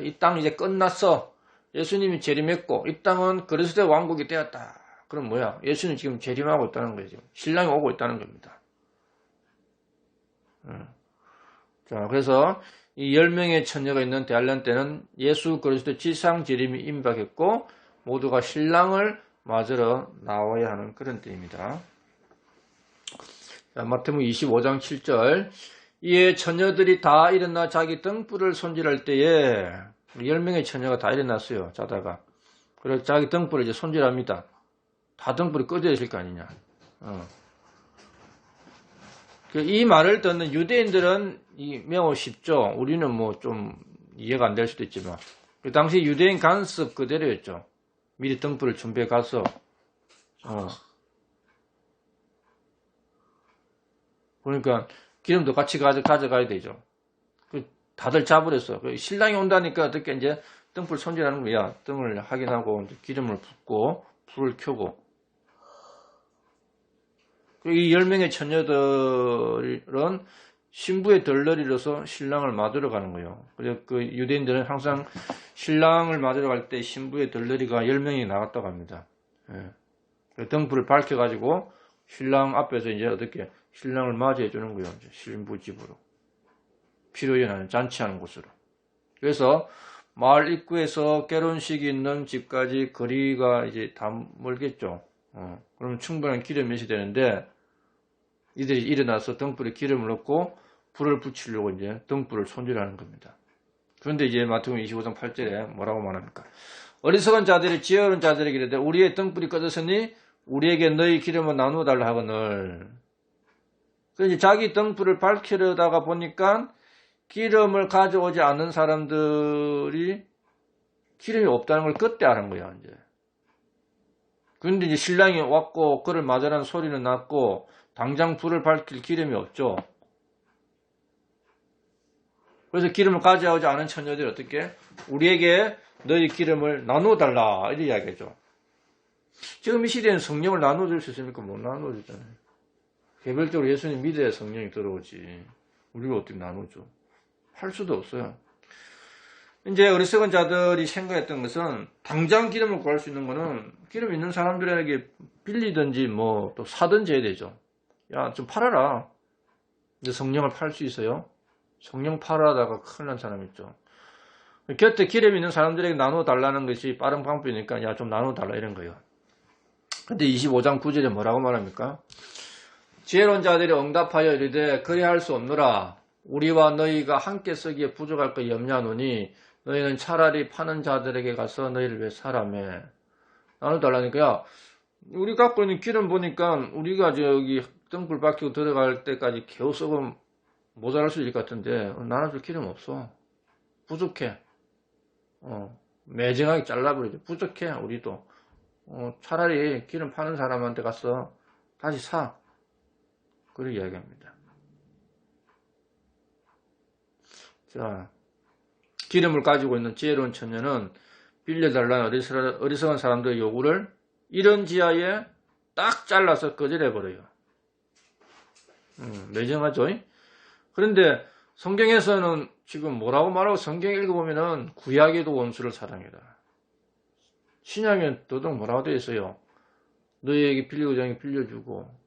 이 땅 이제 끝났어. 예수님이 재림했고 이 땅은 그리스도의 왕국이 되었다. 그럼 뭐야? 예수는 지금 재림하고 있다는 거죠. 신랑이 오고 있다는 겁니다. 자, 그래서 이 10명의 처녀가 있는 대할란 때는 예수 그리스도 지상 재림이 임박했고 모두가 신랑을 맞으러 나와야 하는 그런 때입니다. 자, 마태복음 25장 7절 이에 처녀들이 다 일어나 자기 등불을 손질할 때에 10명의 처녀가 다 일어났어요. 자다가. 그래서 자기 등불을 이제 손질합니다. 다 등불이 꺼져 있을 거 아니냐. 이 말을 듣는 유대인들은 매우 쉽죠. 우리는 뭐 좀 이해가 안 될 수도 있지만 그 당시 유대인 관습 그대로였죠. 미리 등불을 준비해 가서 그러니까 기름도 같이 가져가야 되죠. 다들 잡으랬어. 신랑이 온다니까 어떻게 이제 등불 손질하는 거야. 등을 확인하고 기름을 붓고 불을 켜고 이 10명의 처녀들은 신부의 덜러리로서 신랑을 맞으러 가는 거예요. 그래서 그 유대인들은 항상 신랑을 맞으러 갈 때 신부의 덜러리가 10명이 나갔다고 합니다. 예. 등불을 밝혀가지고 신랑 앞에서 이제 어떻게 신랑을 맞이해 주는 거예요. 신부 집으로. 피로연하는 잔치하는 곳으로. 그래서 마을 입구에서 결혼식이 있는 집까지 거리가 이제 다 멀겠죠. 그러면 충분한 기름이 있어야 되는데 이들이 일어나서 등불에 기름을 넣고 불을 붙이려고 이제 등불을 손질하는 겁니다. 그런데 이제 마태복음 25장 8절에 뭐라고 말합니까? 어리석은 자들이 지혜로운 자들에게 이르되 우리의 등불이 꺼졌으니 우리에게 너희 기름을 나누어 달라 하거늘. 그래서 자기 등불을 밝히려다가 보니까 기름을 가져오지 않는 사람들이 기름이 없다는 걸 그때 아는 거야, 이제. 그런데 이제 신랑이 왔고 그를 맞으라는 소리는 났고 당장 불을 밝힐 기름이 없죠. 그래서 기름을 가져오지 않은 처녀들이 어떻게? 우리에게 너희 기름을 나누어 달라 이렇게 이야기하죠. 지금 이 시대에는 성령을 나눠줄 수 있습니까? 못 나눠주잖아요. 개별적으로 예수님 믿어야 성령이 들어오지. 우리가 어떻게 나누죠? 할 수도 없어요. 이제 어리석은 자들이 생각했던 것은 당장 기름을 구할 수 있는 거는 기름 있는 사람들에게 빌리든지 뭐 또 사든지 해야 되죠. 야, 좀 팔아라. 근데 성령을 팔 수 있어요? 성령 팔아다가 큰일 난 사람 있죠. 곁에 기름 있는 사람들에게 나눠 달라는 것이 빠른 방법이니까 야, 좀 나눠 달라 이런 거예요. 근데 25장 9절에 뭐라고 말합니까? 지혜로운 자들이 응답하여 이르되 그리할 수 없노라. 우리와 너희가 함께 쓰기에 부족할 거 염려하노니 너희는 차라리 파는 자들에게 가서 너희를 위해 사라매. 나눠달라니까 야, 우리 갖고 있는 기름 보니까 우리가 저기 등불 밝히고 들어갈 때까지 겨우 썩으면 모자랄 수 있을 것 같은데 나눠줄 기름 없어. 부족해. 매정하게 잘라버리죠. 부족해 우리도. 차라리 기름 파는 사람한테 가서 다시 사. 그렇게 이야기합니다. 자, 기름을 가지고 있는 지혜로운 처녀는 빌려달라는 어리석은 사람들의 요구를 이런 지하에 딱 잘라서 거절해버려요. 매정하죠? 그런데 성경에서는 지금 뭐라고 말하고 성경 읽어보면은 구약에도 원수를 사랑해라. 신약에 더더욱 뭐라고 되어 있어요? 너희에게 빌리고자 하면 빌려주고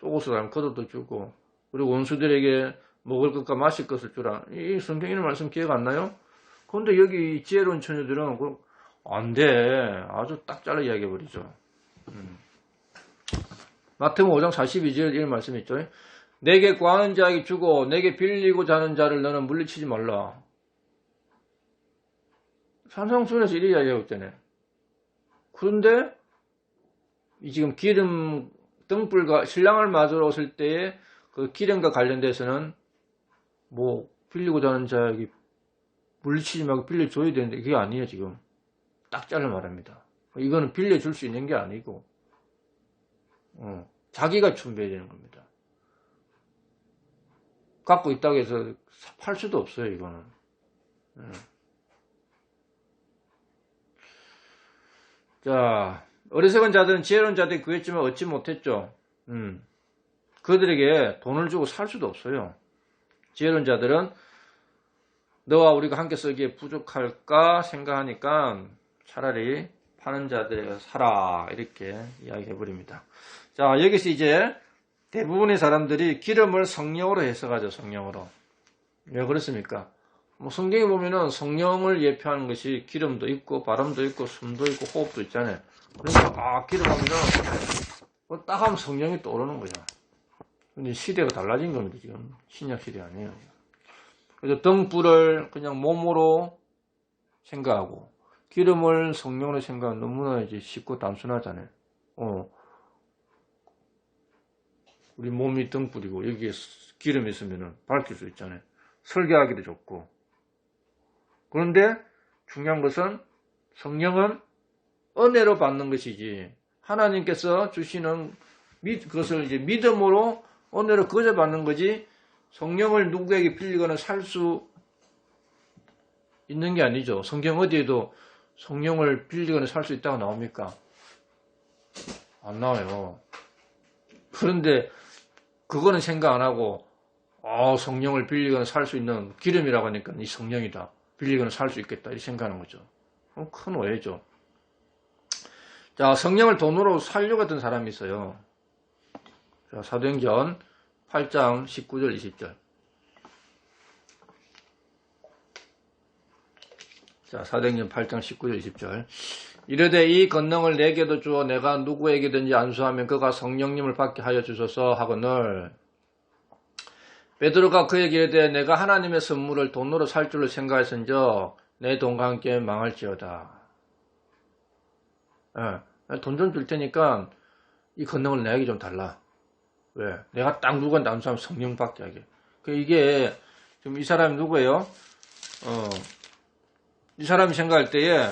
쏘고서 가면 걷어도 주고 그리고 원수들에게 먹을 것과 마실 것을 주라. 이 성경 이런 말씀 기억 안 나요? 그런데 여기 지혜로운 처녀들은 안 돼. 아주 딱 잘라 이야기해버리죠. 마태복음 5장 42절 이런 말씀이 있죠. 내게 구하는 자에게 주고 내게 빌리고자 하는 자를 너는 물리치지 말라. 산상수훈에서 이렇게 이야기하고 있잖아요. 그런데 이 지금 기름 등불과 신랑을 맞으러 오실 때에 그 기름과 관련돼서는 뭐 빌리고자 하는 자에게 물리치지 말고 빌려줘야 되는데 그게 아니에요. 지금 딱 잘라 말합니다. 이거는 빌려줄 수 있는 게 아니고 자기가 준비해야 되는 겁니다. 갖고 있다고 해서 팔 수도 없어요, 이거는. 자, 어리석은 자들은 지혜로운 자들이 구했지만 얻지 못했죠. 그들에게 돈을 주고 살 수도 없어요. 지혜로운 자들은 너와 우리가 함께 쓰기에 부족할까 생각하니까 차라리 파는 자들에게 사라, 이렇게 이야기해버립니다. 자, 여기서 이제 대부분의 사람들이 기름을 성령으로 해석하죠. 성령으로. 왜 그렇습니까? 뭐 성경에 보면은 성령을 예표하는 것이 기름도 있고 바람도 있고 숨도 있고 호흡도 있잖아요. 그러니까 기름 하면은 딱 하면 성령이 떠오르는 거죠. 근데 시대가 달라진 겁니다. 지금 신약 시대 아니에요. 그래서 등불을 그냥 몸으로 생각하고 기름을 성령으로 생각하면 너무나 이제 쉽고 단순하잖아요. 우리 몸이 등불이고 여기에 기름이 있으면 밝힐 수 있잖아요. 설계하기도 좋고. 그런데 중요한 것은 성령은 은혜로 받는 것이지 하나님께서 주시는 그것을 이제 믿음으로 은혜로 거저 받는 거지 성령을 누구에게 빌리거나 살 수 있는 게 아니죠. 성경 어디에도 성령을 빌리거나 살 수 있다고 나옵니까? 안 나와요. 그런데 그거는 생각 안 하고 성령을 빌리거나 살 수 있는 기름이라고 하니까 이 성령이다. 빌리거나 살 수 있겠다. 이렇게 생각하는 거죠. 큰 오해죠. 자, 성령을 돈으로 살려고 했던 사람이 있어요. 자, 사도행전 8장 19절 20절. 자, 사도행전 8장 19절 20절. 이르되 이 권능을 내게도 주어 내가 누구에게든지 안수하면 그가 성령님을 받게 하여 주소서 하거늘 베드로가 그에게 이르되 내가 하나님의 선물을 돈으로 살 줄을 생각했은즉 내 돈과 함께 망할지어다. 돈 좀 줄 테니까 이 권능을 내게 좀 달라. 왜? 내가 딱 누구한테 안수하면 성령 받게 하게. 이게 지금 이 사람이 누구예요? 이 사람이 생각할 때에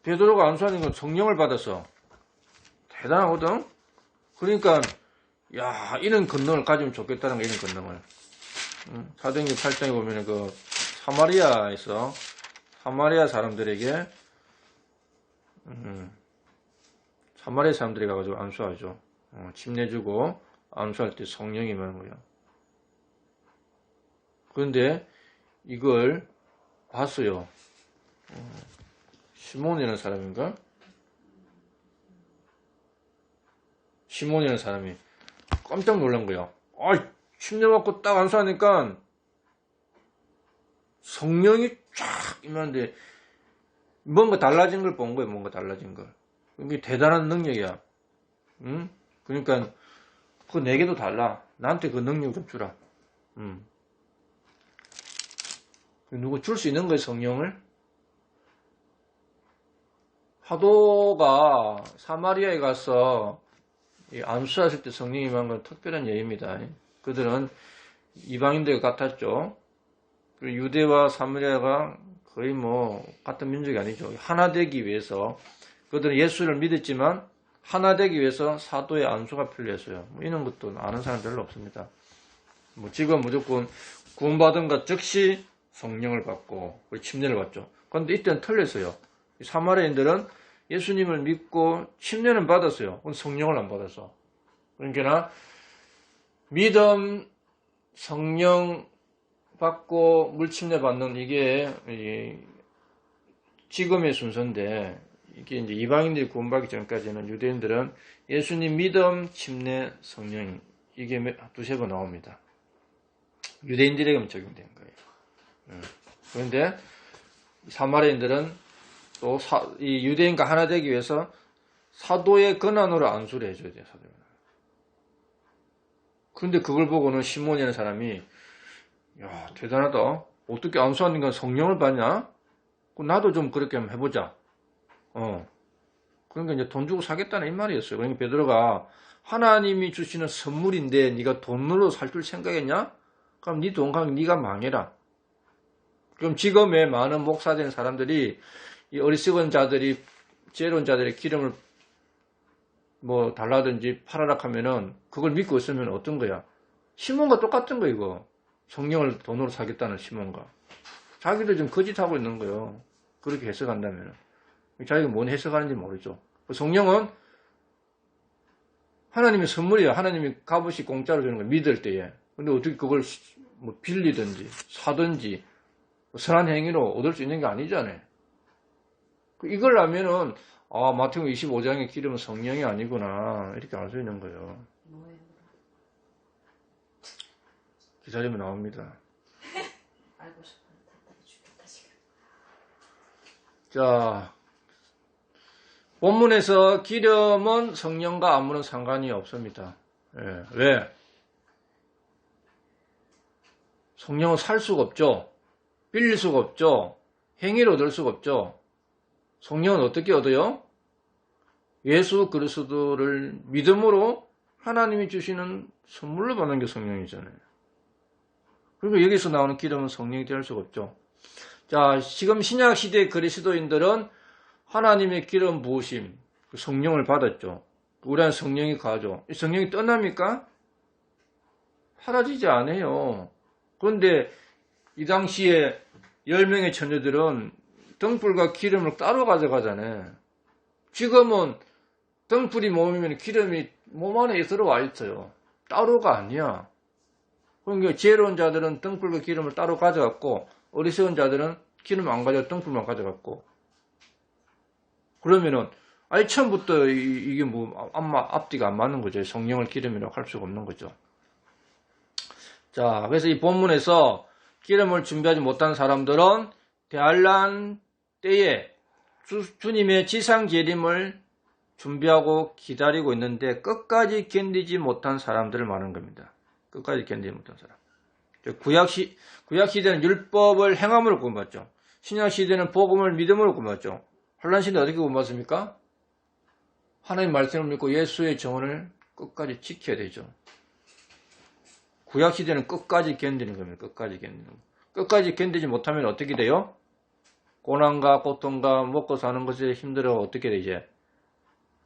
베드로가 안수하는 건 성령을 받았어. 대단하거든? 그러니까, 이런 권능을 가지면 좋겠다는 거, 이런 권능을. 사도행전 8장에 보면 사마리아에서, 사마리아 사람들에게, 사마리아 사람들이 가가지고 안수하죠. 침 내주고, 안수할 때 성령이 임하는 거예요. 그런데, 이걸 봤어요. 시몬이라는 사람인가? 시몬이라는 사람이 깜짝 놀란 거야. 침례 받고 딱 안수하니까 성령이 쫙 임하는데 뭔가 달라진 걸 본 거예요. 뭔가 달라진 걸. 이게 대단한 능력이야. 그러니까 그거 내게도 달라. 나한테 그 능력 좀 주라. 누구 줄 수 있는 거예요, 성령을? 사도가 사마리아에 가서 안수했을 때 성령이 임한 건 특별한 예입니다. 그들은 이방인들 같았죠. 그리고 유대와 사마리아가 거의 같은 민족이 아니죠. 하나 되기 위해서 그들은 예수를 믿었지만 하나 되기 위해서 사도의 안수가 필요했어요. 이런 것도 아는 사람 별로 없습니다. 지금 무조건 구원받은 것 즉시 성령을 받고 침례를 받죠. 그런데 이때는 틀렸어요. 사마리아인들은 예수님을 믿고 침례는 받았어요. 그건 성령을 안 받았어. 그러니까 믿음, 성령 받고 물침례 받는 이게 지금의 순서인데 이게 이제 이방인들이 구원받기 전까지는 유대인들은 예수님 믿음, 침례, 성령 이게 두세 번 나옵니다. 유대인들에게만 적용된 거예요. 그런데 사마리아인들은 또 이 유대인과 하나 되기 위해서 사도의 권한으로 안수를 해줘야 돼요. 사도의 권한. 그런데 그걸 보고는 시몬이라는 사람이 대단하다. 어떻게 안수하는 건 성령을 받냐? 나도 좀 그렇게 한번 해보자. 그러니까 이제 돈 주고 사겠다는 이 말이었어요. 그러니까 베드로가 하나님이 주시는 선물인데 네가 돈으로 살 줄 생각했냐? 그럼 네 돈과 네가 망해라. 그럼 지금의 많은 목사된 사람들이 이 어리석은 자들이 지혜로운 자들의 기름을 뭐 달라든지 팔아라 하면은 그걸 믿고 있으면 어떤 거야? 시몬과 똑같은 거 이거. 성령을 돈으로 사겠다는 시몬과. 자기도 지금 거짓하고 있는 거예요. 그렇게 해석한다면. 자기가 뭔 해석하는지 모르죠. 성령은 하나님의 선물이에요. 하나님이 값없이 공짜로 주는 거 믿을 때에. 근데 어떻게 그걸 뭐 빌리든지 사든지 선한 행위로 얻을 수 있는 게 아니잖아요. 이걸 하면은 마태복음 25장의 기름은 성령이 아니구나 이렇게 알 수 있는 거예요. 기다리면 나옵니다. 알고 싶었는데 답답해 죽겠다 지금. 자, 본문에서 기름은 성령과 아무런 상관이 없습니다. 예, 왜? 성령은 살 수가 없죠. 빌릴 수가 없죠. 행위를 얻을 수가 없죠. 성령은 어떻게 얻어요? 예수 그리스도를 믿음으로 하나님이 주시는 선물로 받는 게 성령이잖아요. 그리고 여기서 나오는 기름은 성령이 될 수가 없죠. 자, 지금 신약 시대의 그리스도인들은 하나님의 기름 부으심, 성령을 받았죠. 우리는 성령이 가죠. 이 성령이 떠납니까? 사라지지 않아요. 그런데 이 당시에 10명의 처녀들은 등불과 기름을 따로 가져가잖아요. 지금은 등불이 몸이면 기름이 몸 안에 들어와 있어요. 따로가 아니야. 그러니까 지혜로운 자들은 등불과 기름을 따로 가져갔고 어리석은 자들은 기름 안 가져가 등불만 가져갔고 그러면은 아예 처음부터 이게 뭐 앞뒤가 안 맞는 거죠. 성령을 기름이라고 할 수가 없는 거죠. 자, 그래서 이 본문에서 기름을 준비하지 못한 사람들은 대환란 때에 주님의 지상 재림을 준비하고 기다리고 있는데 끝까지 견디지 못한 사람들을 말하는 겁니다. 끝까지 견디지 못한 사람. 구약 시대는 율법을 행함으로 구원받죠. 신약 시대는 복음을 믿음으로 구원받죠. 환란 시대는 어떻게 구원받습니까? 하나님 말씀을 믿고 예수의 정언을 끝까지 지켜야 되죠. 구약 시대는 끝까지 견디는 겁니다. 끝까지 견디는 거. 끝까지 견디지 못하면 어떻게 돼요? 고난과 고통과 먹고 사는 것에 힘들어 어떻게 되지?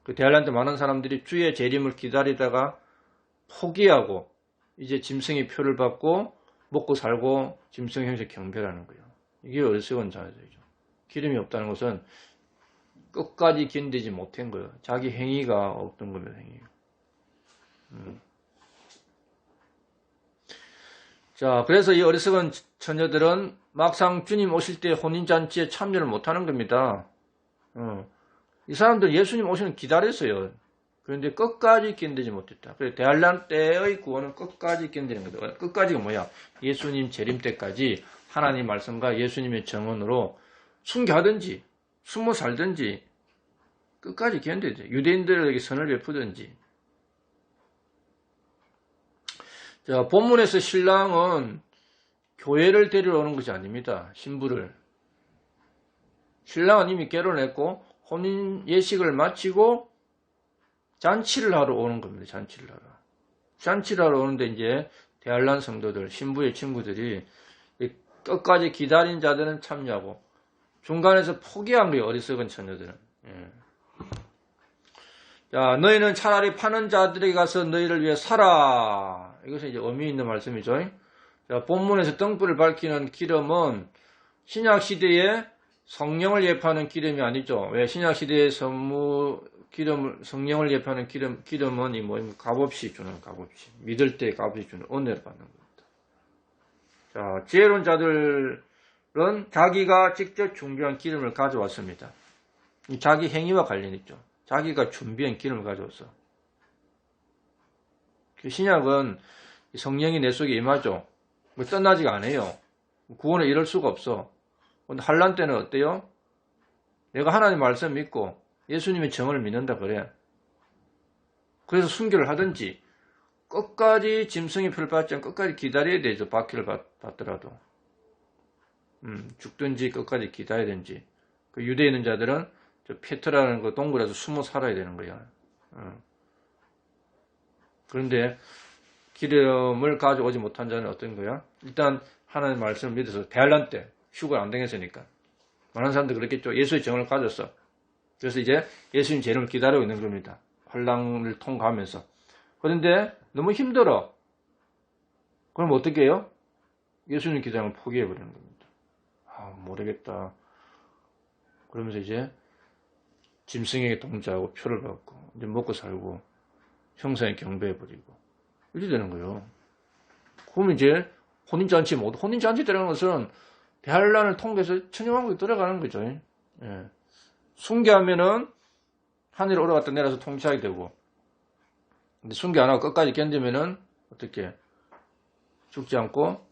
그 대환란 때 많은 사람들이 주의 재림을 기다리다가 포기하고 이제 짐승의 표를 받고 먹고 살고 짐승 형식 경배라는 거예요. 이게 어리석은 자세죠. 기름이 없다는 것은 끝까지 견디지 못한 거예요. 자기 행위가 없던 겁니다. 행위가. 자, 그래서 이 어리석은 처녀들은 막상 주님 오실 때 혼인잔치에 참여를 못하는 겁니다. 이 사람들은 예수님 오시는 기다렸어요. 그런데 끝까지 견디지 못했다. 그래서 대환란 때의 구원은 끝까지 견디는 거다. 끝까지가 뭐야? 예수님 재림 때까지 하나님 말씀과 예수님의 정언으로 순교하든지 숨어 살든지 끝까지 견뎌야 돼. 유대인들에게 선을 베푸든지. 자, 본문에서 신랑은 교회를 데리러 오는 것이 아닙니다. 신부를. 신랑은 이미 결혼했고 혼인 예식을 마치고 잔치를 하러 오는 겁니다. 잔치를 하러. 잔치를 하러 오는데 이제 대환란 성도들, 신부의 친구들이 끝까지 기다린 자들은 참여하고 중간에서 포기한 거예요. 어리석은 처녀들은. 예. 자, 너희는 차라리 파는 자들에게 가서 너희를 위해 살아. 이것은 이제 의미 있는 말씀이죠. 자, 본문에서 등불을 밝히는 기름은 신약 시대에 성령을 예표하는 기름이 아니죠. 왜 신약 시대의 성령을 예표하는 기름은 이 값없이 주는 값없이 믿을 때 값없이 주는 은혜를 받는 겁니다. 자, 지혜로운 자들은 자기가 직접 준비한 기름을 가져왔습니다. 자기 행위와 관련이 있죠. 자기가 준비한 기름을 가져왔어. 신약은 성령이 내 속에 임하죠. 떠나지가 않아요. 구원을 이룰 수가 없어. 근데 환란 때는 어때요? 내가 하나님 말씀 믿고 예수님의 정언을 믿는다 그래. 그래서 순교를 하든지 끝까지 짐승의 표를 받지 않고 끝까지 기다려야 되죠. 바퀴를 받더라도. 죽든지 끝까지 기다리든지. 그 유대에 있는 자들은 저 페트라는 그 동굴에서 숨어 살아야 되는 거야. 그런데 기름을 가져오지 못한 자는 어떤 거야? 일단 하나님 말씀을 믿어서 대환란 때 휴가 안 당했으니까 많은 사람들이 그렇겠죠. 예수의 정을 가졌어. 그래서 이제 예수님 재림을 기다리고 있는 겁니다. 환란을 통과하면서. 그런데 너무 힘들어. 그럼 어떻게 해요? 예수님 기장을 포기해버리는 겁니다. 모르겠다. 그러면서 이제 짐승에게 동자하고 표를 받고 이제 먹고 살고 형상에 경배해버리고 이렇게 되는 거예요. 그럼 이제 혼인잔치 모두 혼인잔치 들어가는 것은 대환란을 통해서 천년왕국에 들어가는 거죠. 예. 순교하면은 하늘에 올라갔다 내려서 통치하게 되고, 근데 순교 안 하고 끝까지 견디면은 어떻게 죽지 않고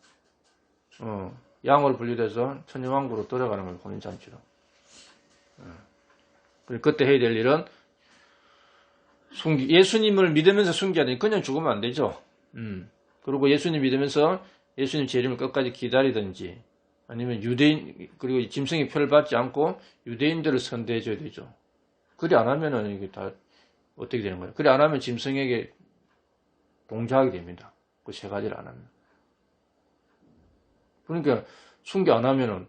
양으로 분리돼서 천년왕국으로 들어가는 거예요. 혼인잔치로. 그때 해야 될 일은 예수님을 믿으면서 순교해야 되니 그냥 죽으면 안 되죠. 그리고 예수님 믿으면서 예수님 재림을 끝까지 기다리든지 아니면 유대인 그리고 짐승의 표를 받지 않고 유대인들을 선대해 줘야 되죠. 그리 안 하면은 이게 다 어떻게 되는 거예요? 그리 안 하면 짐승에게 동조하게 됩니다. 그 세 가지를 안 하면. 그러니까 순교 안 하면은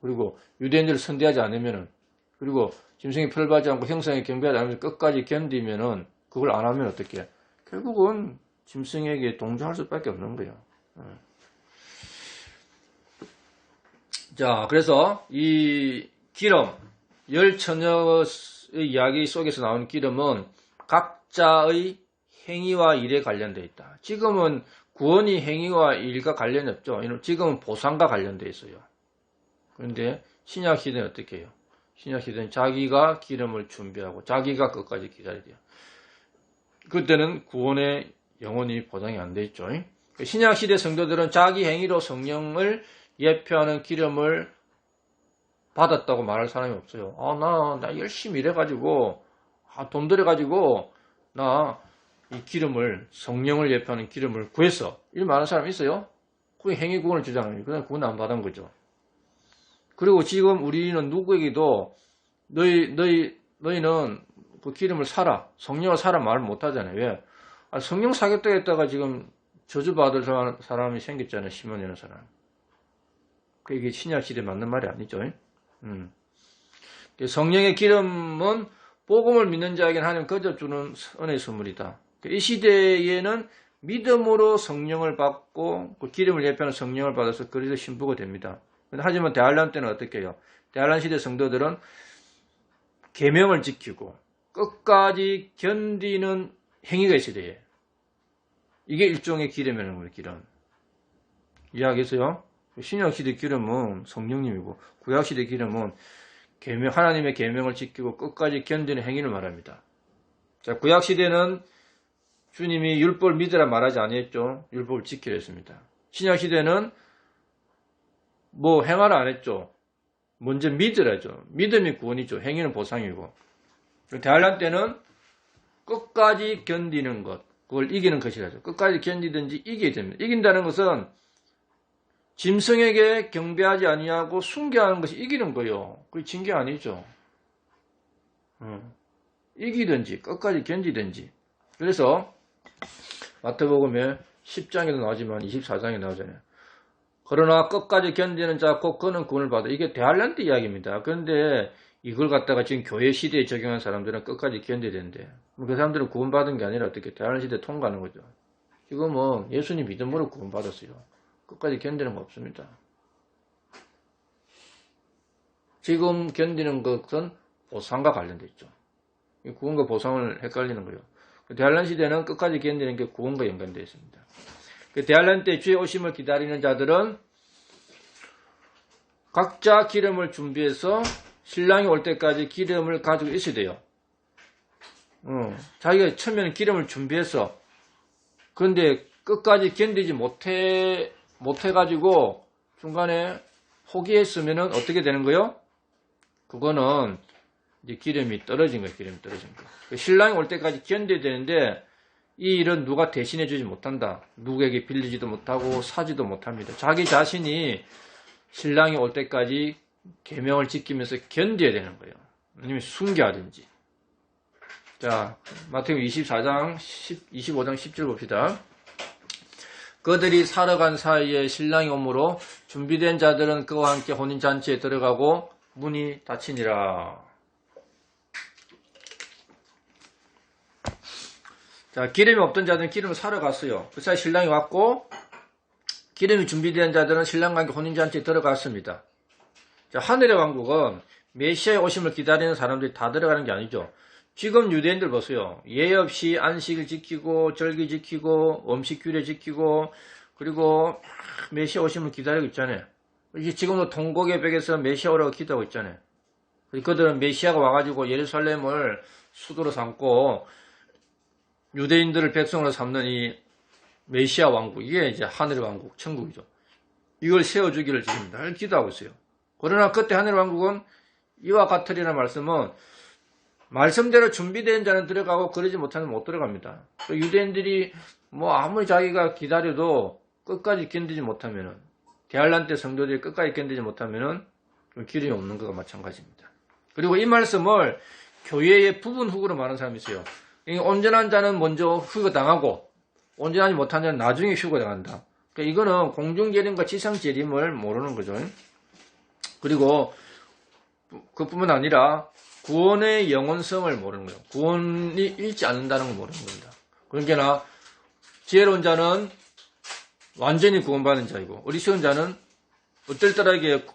그리고 유대인들을 선대하지 않으면은 그리고 짐승의 표를 받지 않고 형상에 경배하지 않으면서 끝까지 견디면은 그걸 안 하면 어떻게 해? 결국은 짐승에게 동조할 수밖에 없는 거예요. 자, 그래서 이 기름, 열 처녀의 이야기 속에서 나오는 기름은 각자의 행위와 일에 관련되어 있다. 지금은 구원이 행위와 일과 관련이 없죠. 지금은 보상과 관련되어 있어요. 그런데 신약 시대는 어떻게 해요? 신약 시대는 자기가 기름을 준비하고 자기가 끝까지 기다려야 돼요. 그때는 구원의 영원히 보장이 안 돼 있죠. 신약 시대 성도들은 자기 행위로 성령을 예표하는 기름을 받았다고 말할 사람이 없어요. 나 열심히 일해가지고, 돈 들여가지고, 나 이 기름을, 성령을 예표하는 기름을 구했어. 이런 말하는 사람이 있어요? 그게 행위 구원을 주장합니다. 그냥 구원 안 받은 거죠. 그리고 지금 우리는 누구에게도, 너희는 그 기름을 사라. 성령을 사라 말을 못 하잖아요. 왜? 성령 사겠다고 했다가 지금 저주받을 사람이 생겼잖아요. 시몬이라는 사람. 그게 신약 시대에 맞는 말이 아니죠. 성령의 기름은 복음을 믿는 자에게는 하나님 거저 주는 은혜의 선물이다. 이 시대에는 믿음으로 성령을 받고 그 기름을 예표하는 성령을 받아서 그리스도 신부가 됩니다. 하지만 대환란 때는 어떻게 해요? 대환란 시대 성도들은 계명을 지키고 끝까지 견디는 행위가 있어야 돼요. 이게 일종의 기름이라는 거예요. 기름. 이해하겠어요? 신약시대 기름은 성령님이고 구약시대 기름은 하나님의 계명을 지키고 끝까지 견디는 행위를 말합니다. 자, 구약시대는 주님이 율법을 믿으라 말하지 아니했죠. 율법을 지키려 했습니다. 신약시대는 뭐 행하라 안 했죠. 먼저 믿으라죠. 믿음이 구원이죠. 행위는 보상이고. 대환란 때는 끝까지 견디는 것, 그걸 이기는 것이라죠. 끝까지 견디든지 이기게 됩니다. 이긴다는 것은 짐승에게 경배하지 아니하고 순교하는 것이 이기는 거예요. 그게 진 게 아니죠. 이기든지 끝까지 견디든지. 그래서 마태복음에 10장에도 나오지만 24장에 나오잖아요. 그러나 끝까지 견디는 자 곧 그는 구원을 받아. 이게 대환란 때 이야기입니다. 그런데 이걸 갖다가 지금 교회 시대에 적용한 사람들은 끝까지 견뎌야 되는데 그 사람들은 구원받은 게 아니라 어떻게 대환란 시대에 통과하는 거죠. 지금은 예수님 믿음으로 구원받았어요. 끝까지 견디는 거 없습니다. 지금 견디는 것은 보상과 관련되어 있죠. 구원과 보상을 헷갈리는 거예요. 대환란 시대는 끝까지 견디는 게 구원과 연관되어 있습니다. 대환란 때 주의 오심을 기다리는 자들은 각자 기름을 준비해서 신랑이 올 때까지 기름을 가지고 있어야 돼요. 자기가 처음에는 기름을 준비해서 그런데 끝까지 견디지 못해가지고 중간에 포기했으면은 어떻게 되는 거예요? 그거는 이제 기름이 떨어진 거예요. 기름이 떨어진 거. 신랑이 올 때까지 견뎌야 되는데 이 일은 누가 대신해 주지 못한다. 누구에게 빌리지도 못하고 사지도 못합니다. 자기 자신이 신랑이 올 때까지 계명을 지키면서 견뎌야 되는 거예요. 아니면 순교하든지. 자, 마태복음 25장 17 봅시다. 그들이 살아간 사이에 신랑이 오므로 준비된 자들은 그와 함께 혼인잔치에 들어가고 문이 닫히니라. 자, 기름이 없던 자들은 기름을 사러 갔어요. 그 사이 신랑이 왔고, 기름이 준비된 자들은 신랑과 함께 혼인잔치에 들어갔습니다. 자, 하늘의 왕국은 메시아의 오심을 기다리는 사람들이 다 들어가는 게 아니죠. 지금 유대인들 보세요. 예의 없이 안식을 지키고, 절기 지키고, 음식 규례 지키고, 그리고 메시아 오심을 기다리고 있잖아요. 이게 지금도 통곡의 벽에서 메시아 오라고 기도하고 있잖아요. 그들은 메시아가 와가지고 예루살렘을 수도로 삼고, 유대인들을 백성으로 삼는 이 메시아 왕국, 이게 이제 하늘의 왕국, 천국이죠. 이걸 세워주기를 지금 늘 기도하고 있어요. 그러나 그때 하늘의 왕국은 이와 같으리라는 말씀은 말씀대로 준비된 자는 들어가고 그러지 못하면 못 들어갑니다. 유대인들이 뭐 아무리 자기가 기다려도 끝까지 견디지 못하면은, 대할란 때 성도들이 끝까지 견디지 못하면은 기름이 없는 것과 마찬가지입니다. 그리고 이 말씀을 교회의 부분 후구로 말하는 사람이 있어요. 온전한 자는 먼저 휴거당하고 온전하지 못한 자는 나중에 휴거당한다. 그러니까 이거는 공중재림과 지상재림을 모르는 거죠. 그리고 그뿐만 아니라 구원의 영원성을 모르는 거예요. 구원이 잃지 않는다는 걸 모르는 겁니다. 그러니까 지혜로운 자는 완전히 구원받은 자이고 어리석은 자는 어떨 때라게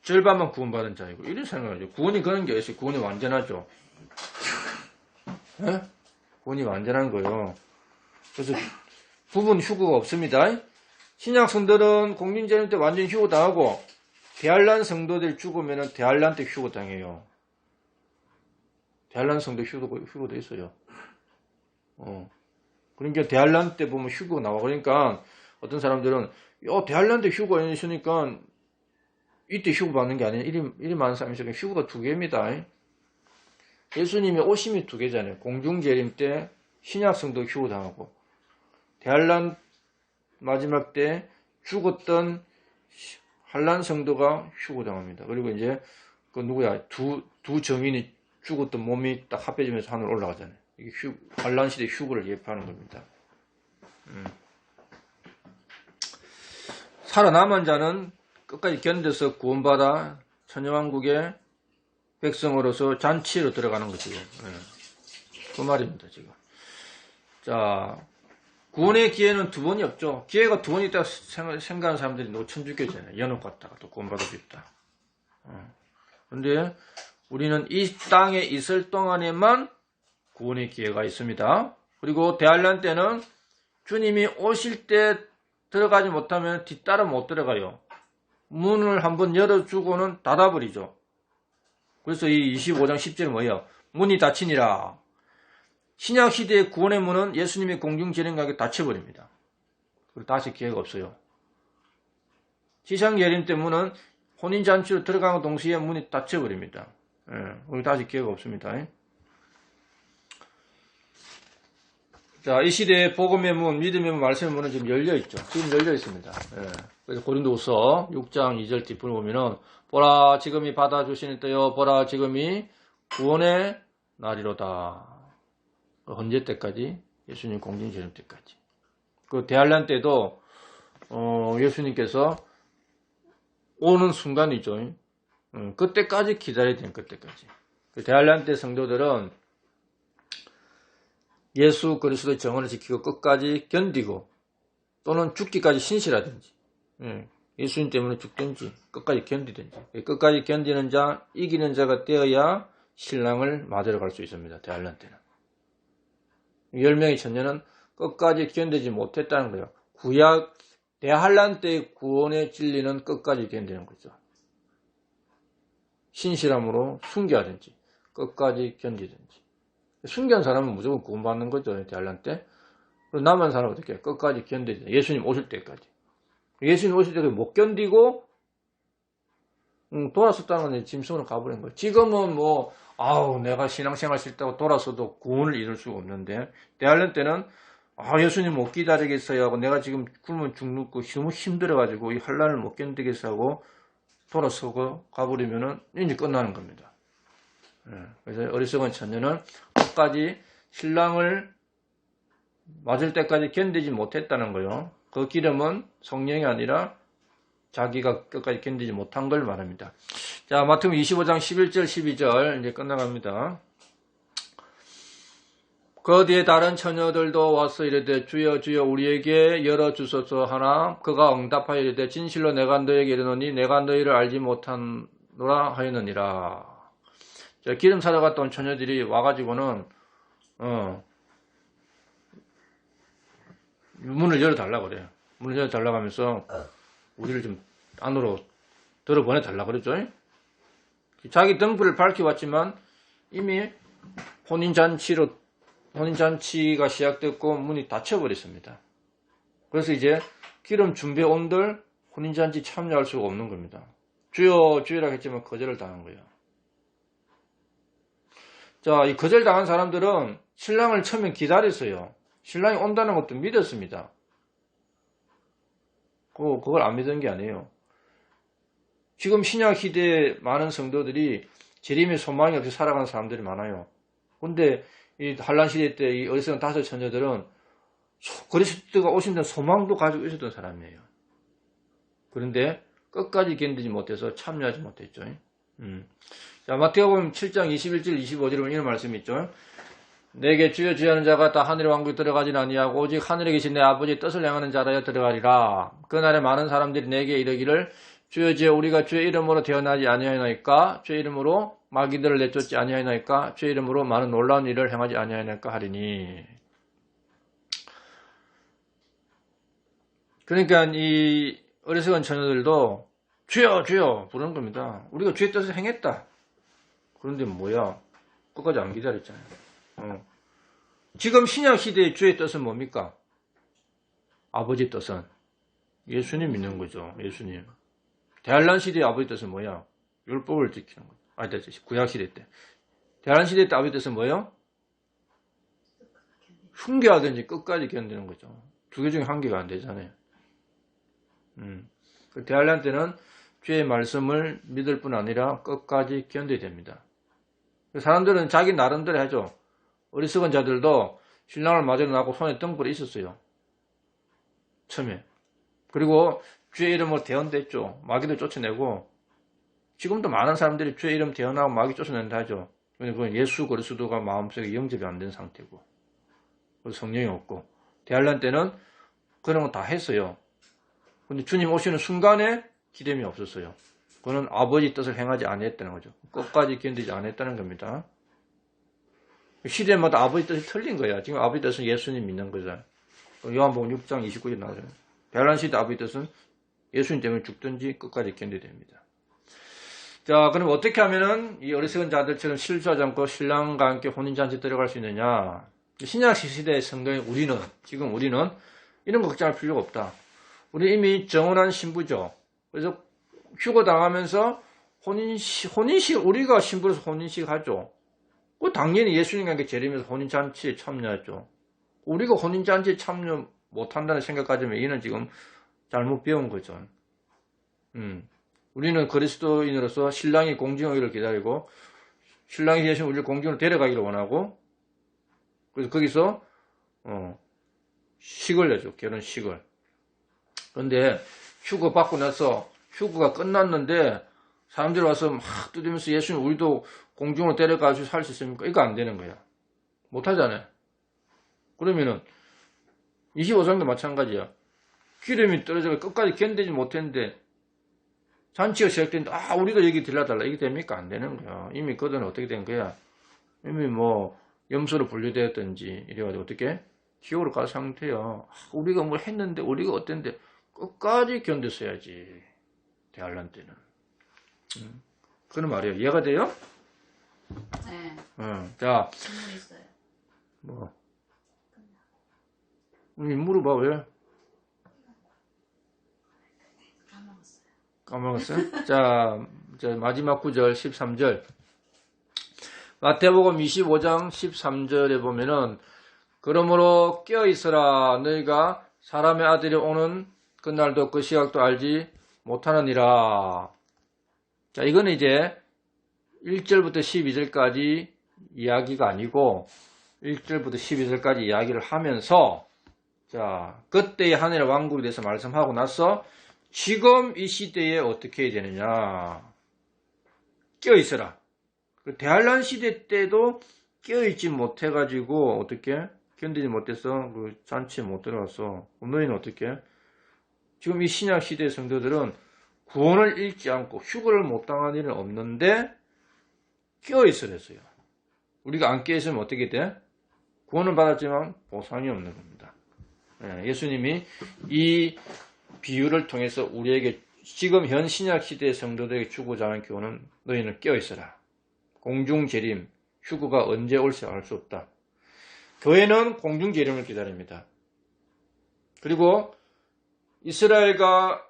절반만 구원받은 자이고 이런 생각이죠. 구원이 그런 게 있어요. 구원이 완전하죠. 네? 구원이 완전한 거예요. 그래서 부분 휴거가 없습니다. 신약 성도들은 공중재림 때 완전히 휴거당하고 대할란 성도들 죽으면 대할란 때 휴거당해요. 대할란 성도 휴거도 있어요. 그러니까 대할란 때 보면 휴거 나와. 그러니까 어떤 사람들은 대할란 때 휴거 있으니까 이때 휴거 받는 게 아니라 이리 많은 사람이 있으니까 휴거가 2개입니다. 예수님의 오심이 2개잖아요. 공중재림 때 신약 성도 휴거당하고 대할란 마지막 때 죽었던 한란 성도가 휴거당합니다. 그리고 이제 그 누구야 두 정인이 죽었던 몸이 딱 합해지면서 하늘 올라가잖아요. 이게 한란 시대 휴거를 예표하는 겁니다. 살아남은 자는 끝까지 견뎌서 구원받아 천여왕국의 백성으로서 잔치로 들어가는 거죠. 그 말입니다, 지금. 자, 구원의 기회는 2번이 없죠. 기회가 2번이 있다고 생각하는 사람들이 너무 천주교잖아요. 연옥 갔다가 또 구원받을 수 있다. 그런데 우리는 이 땅에 있을 동안에만 구원의 기회가 있습니다. 그리고 대할란 때는 주님이 오실 때 들어가지 못하면 뒤따라 못 들어가요. 문을 한번 열어주고는 닫아버리죠. 그래서 이 25장 10절은 뭐예요? 문이 닫히니라. 신약시대의 구원의 문은 예수님이 공중재림과 닫혀버립니다. 그리고 다시 기회가 없어요. 지상재림 때 문은 혼인잔치로 들어가는 동시에 문이 닫혀버립니다. 그리고 다시 기회가 없습니다. 자, 이 시대의 복음의 문, 믿음의 문, 말씀의 문은 지금 열려있죠. 지금 열려있습니다. 그래서 고린도후서 6장 2절 뒷부분 보면은 보라 지금이 받아주시는 때요 보라 지금이 구원의 날이로다. 언제 때까지? 예수님 공중재림 때까지. 그 대할란 때도 예수님께서 오는 순간이죠. 그때까지 기다려야 되는 그때까지. 그 대할란 때 성도들은 예수 그리스도의 정언을 지키고 끝까지 견디고 또는 죽기까지 신실하든지 예수님 때문에 죽든지 끝까지 견디든지 끝까지 견디는 자, 이기는 자가 되어야 신랑을 맞으러 갈 수 있습니다. 대할란 때는. 10명의 처녀는 끝까지 견디지 못했다는 거예요. 구약 대할란 때의 구원의 진리는 끝까지 견디는 거죠. 신실함으로 순교하든지 끝까지 견디든지. 순교한 사람은 무조건 구원받는 거죠. 대할란 때. 그리고 남은 사람은 어떻게 해요? 끝까지 견디죠. 예수님 오실 때까지. 예수님 오실 때까지 못 견디고 돌아섰다는 건 짐승으로 가버린 거예요. 지금은 내가 신앙생활 싫다고 돌아서도 구원을 이룰 수가 없는데 대할란 때는 예수님 못 기다리겠어요 하고 내가 지금 굶으면 죽는 거 너무 힘들어가지고 이 환란을 못 견디겠어 하고 돌아서고 가버리면은 이제 끝나는 겁니다. 그래서 어리석은 처녀는 끝까지 신랑을 맞을 때까지 견디지 못했다는 거예요. 그 기름은 성령이 아니라 자기가 끝까지 견디지 못한 걸 말합니다. 자, 마태복음 25장 11절 12절 이제 끝나갑니다. 그 뒤에 다른 처녀들도 와서 이르되 주여 주여 우리에게 열어주소서 하나 그가 응답하여 이르되 진실로 내가 너에게 이르노니 내가 너희를 알지 못하노라 하였느니라. 자, 기름 사러 갔다 온 처녀들이 와가지고는 문을 열어달라고 그래요. 문을 열어달라고 하면서 우리를 좀 안으로 들어보내달라고 그랬죠. 자기 등불을 밝혀왔지만 이미 혼인잔치가 시작됐고 문이 닫혀버렸습니다. 그래서 이제 기름 준비해 온들 혼인잔치 참여할 수가 없는 겁니다. 주여 주여라 했지만 거절을 당한 거예요. 자, 이 거절당한 사람들은 신랑을 처음에 기다렸어요. 신랑이 온다는 것도 믿었습니다. 그걸 안 믿은 게 아니에요. 지금 신약 시대에 많은 성도들이 재림의 소망이 없이 살아가는 사람들이 많아요. 근데 이 한란 시대 때 이 어리석은 다섯 처녀들은 그리스도가 오신다는 소망도 가지고 있었던 사람이에요. 그런데 끝까지 견디지 못해서 참여하지 못했죠. 자, 마태복음 7장 21절 25절에 보면 이런 말씀이 있죠. 내게 주여 주여 하는 자가 다 하늘의 왕국에 들어가진 아니하고 오직 하늘에 계신 내 아버지의 뜻을 행하는 자라야 들어가리라. 그날에 많은 사람들이 내게 이르기를 주여 주여 우리가 주의 이름으로 태어나지 아니하였나이까 주의 이름으로 마귀들을 내쫓지 아니하였나이까 주의 이름으로 많은 놀라운 일을 행하지 아니하였나이까 하리니. 그러니까 이 어리석은 처녀들도 주여 주여 부르는 겁니다. 우리가 주의 뜻을 행했다. 그런데 뭐야? 끝까지 안 기다렸잖아요. 지금 신약 시대의 주의 뜻은 뭡니까? 아버지 뜻은 예수님 믿는 거죠. 예수님. 대한란 시대의 아버지 뜻은 뭐야? 율법을 지키는 거죠. 구약 시대 때. 대한란 시대 때 아버지 뜻은 뭐예요? 흉계하든지 끝까지 견디는 거죠. 두 개 중에 한 개가 안 되잖아요. 대한란 때는 주의 말씀을 믿을 뿐 아니라 끝까지 견뎌야 됩니다. 사람들은 자기 나름대로 하죠. 어리석은 자들도 신랑을 맞으러 나고 손에 등불이 있었어요. 처음에. 그리고 주의 이름으로 대언됐죠. 마귀도 쫓아내고 지금도 많은 사람들이 주의 이름 대언하고 마귀 쫓아낸다 하죠. 그건 예수 그리스도가 마음속에 영접이 안 된 상태고 성령이 없고 대한란 때는 그런 거 다 했어요. 근데 주님 오시는 순간에 기름이 없었어요. 그거는 아버지 뜻을 행하지 않았다는 거죠. 끝까지 견디지 않았다는 겁니다. 시대마다 아버지 뜻이 틀린 거야. 지금 아버지 뜻은 예수님 믿는 거죠. 요한복음 6장 29절 나오죠. 대한란 시대 아버지 뜻은 예수님 때문에 죽든지 끝까지 견뎌야 됩니다. 자, 그럼 어떻게 하면은 이 어리석은 자들처럼 실수하지 않고 신랑과 함께 혼인잔치 들어갈 수 있느냐? 신약 시대의 성도인 지금 우리는 이런 거 걱정할 필요가 없다. 우리 이미 정혼한 신부죠. 그래서 휴거당하면서 혼인식, 우리가 신부로서 혼인식 하죠. 당연히 예수님과 함께 재림해서 혼인잔치에 참여하죠. 우리가 혼인잔치에 참여 못한다는 생각 가지면 이는 지금 잘못 배운 거죠. 우리는 그리스도인으로서 신랑이 공중의를 기다리고 신랑이 대신 우리를 공중으로 데려가기를 원하고 그래서 거기서 식을 내죠. 결혼식을. 그런데 휴거 받고 나서 휴거가 끝났는데 사람들이 와서 막 두드리면서 예수님 우리도 공중으로 데려가서 살 수 있습니까? 이거 안 되는 거야. 못하잖아요. 그러면은 25장도 마찬가지야. 기름이 떨어져서 끝까지 견디지 못했는데 잔치가 시작됐는데 우리가 여기 들려달라. 이게 됩니까? 안 되는 거야. 이미 그들은 어떻게 된 거야? 이미 뭐 염소로 분류되었든지 이래가지고 어떻게? 지옥으로 갈 상태야. 우리가 뭘 했는데 우리가 어땠는데 끝까지 견뎠어야지. 대한란 때는. 그런 말이에요. 이해가 돼요? 네. 자, 질문 있어요. 뭐 물어봐. 왜? 까먹었어요? 자, 마지막 구절 13절. 마태복음 25장 13절에 보면은 그러므로 깨어있으라 너희가 사람의 아들이 오는 그날도 그 시각도 알지 못하느니라. 자, 이거는 이제 1절부터 12절까지 이야기가 아니고 1절부터 12절까지 이야기를 하면서 자, 그때의 하늘의 왕국에 대해서 말씀하고 나서 지금 이 시대에 어떻게 해야 되느냐. 깨어있어라. 대한란 시대 때도 깨어있지 못해가지고 어떻게 견디지 못해서 그 잔치에 못 들어갔어. 너희는 어떻게? 지금 이 신약 시대 성도들은 구원을 잃지 않고 휴거를 못 당한 일은 없는데 깨어있으랬어요. 우리가 안 깨어있으면 어떻게 돼? 구원은 받았지만 보상이 없는 겁니다. 예수님이 이 비유를 통해서 우리에게 지금 현 신약 시대의 성도들에게 주고자 하는 교훈은 너희는 깨어있어라. 공중재림, 휴거가 언제 올지 알 수 없다. 교회는 공중재림을 기다립니다. 그리고 이스라엘과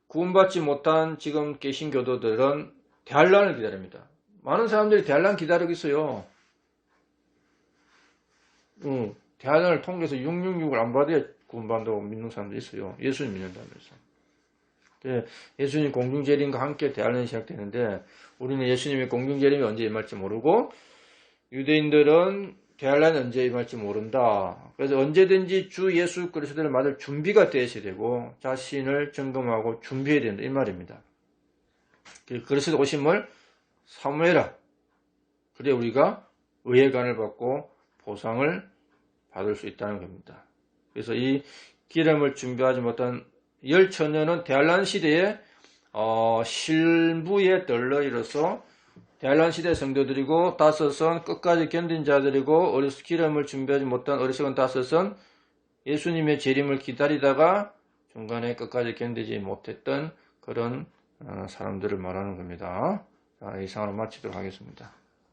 구원받지 못한 지금 계신 교도들은 대환란을 기다립니다. 많은 사람들이 대환란 기다리고 있어요. 대환란을 통해서 666을 안 받아야 구원받는다고 믿는 사람도 있어요. 예수님 믿는다면서. 예수님 공중재림과 함께 대환란이 시작되는데 우리는 예수님의 공중재림이 언제 임할지 모르고 유대인들은 대환란이 언제 임할지 모른다. 그래서 언제든지 주 예수 그리스도를 맞을 준비가 되어야 되고 자신을 점검하고 준비해야 된다 이 말입니다. 그리스도 오심을 사모해라. 그래 우리가 의회관을 받고 보상을 받을 수 있다는 겁니다. 그래서 이 기름을 준비하지 못한 열 처녀는 대환란 시대에 실부에 덜러이로서 대환란 시대 성도들이고 다섯은 끝까지 견딘 자들이고 기름을 준비하지 못한 어리석은 다섯은 예수님의 재림을 기다리다가 중간에 끝까지 견디지 못했던 그런 사람들을 말하는 겁니다. 자, 이상으로 마치도록 하겠습니다.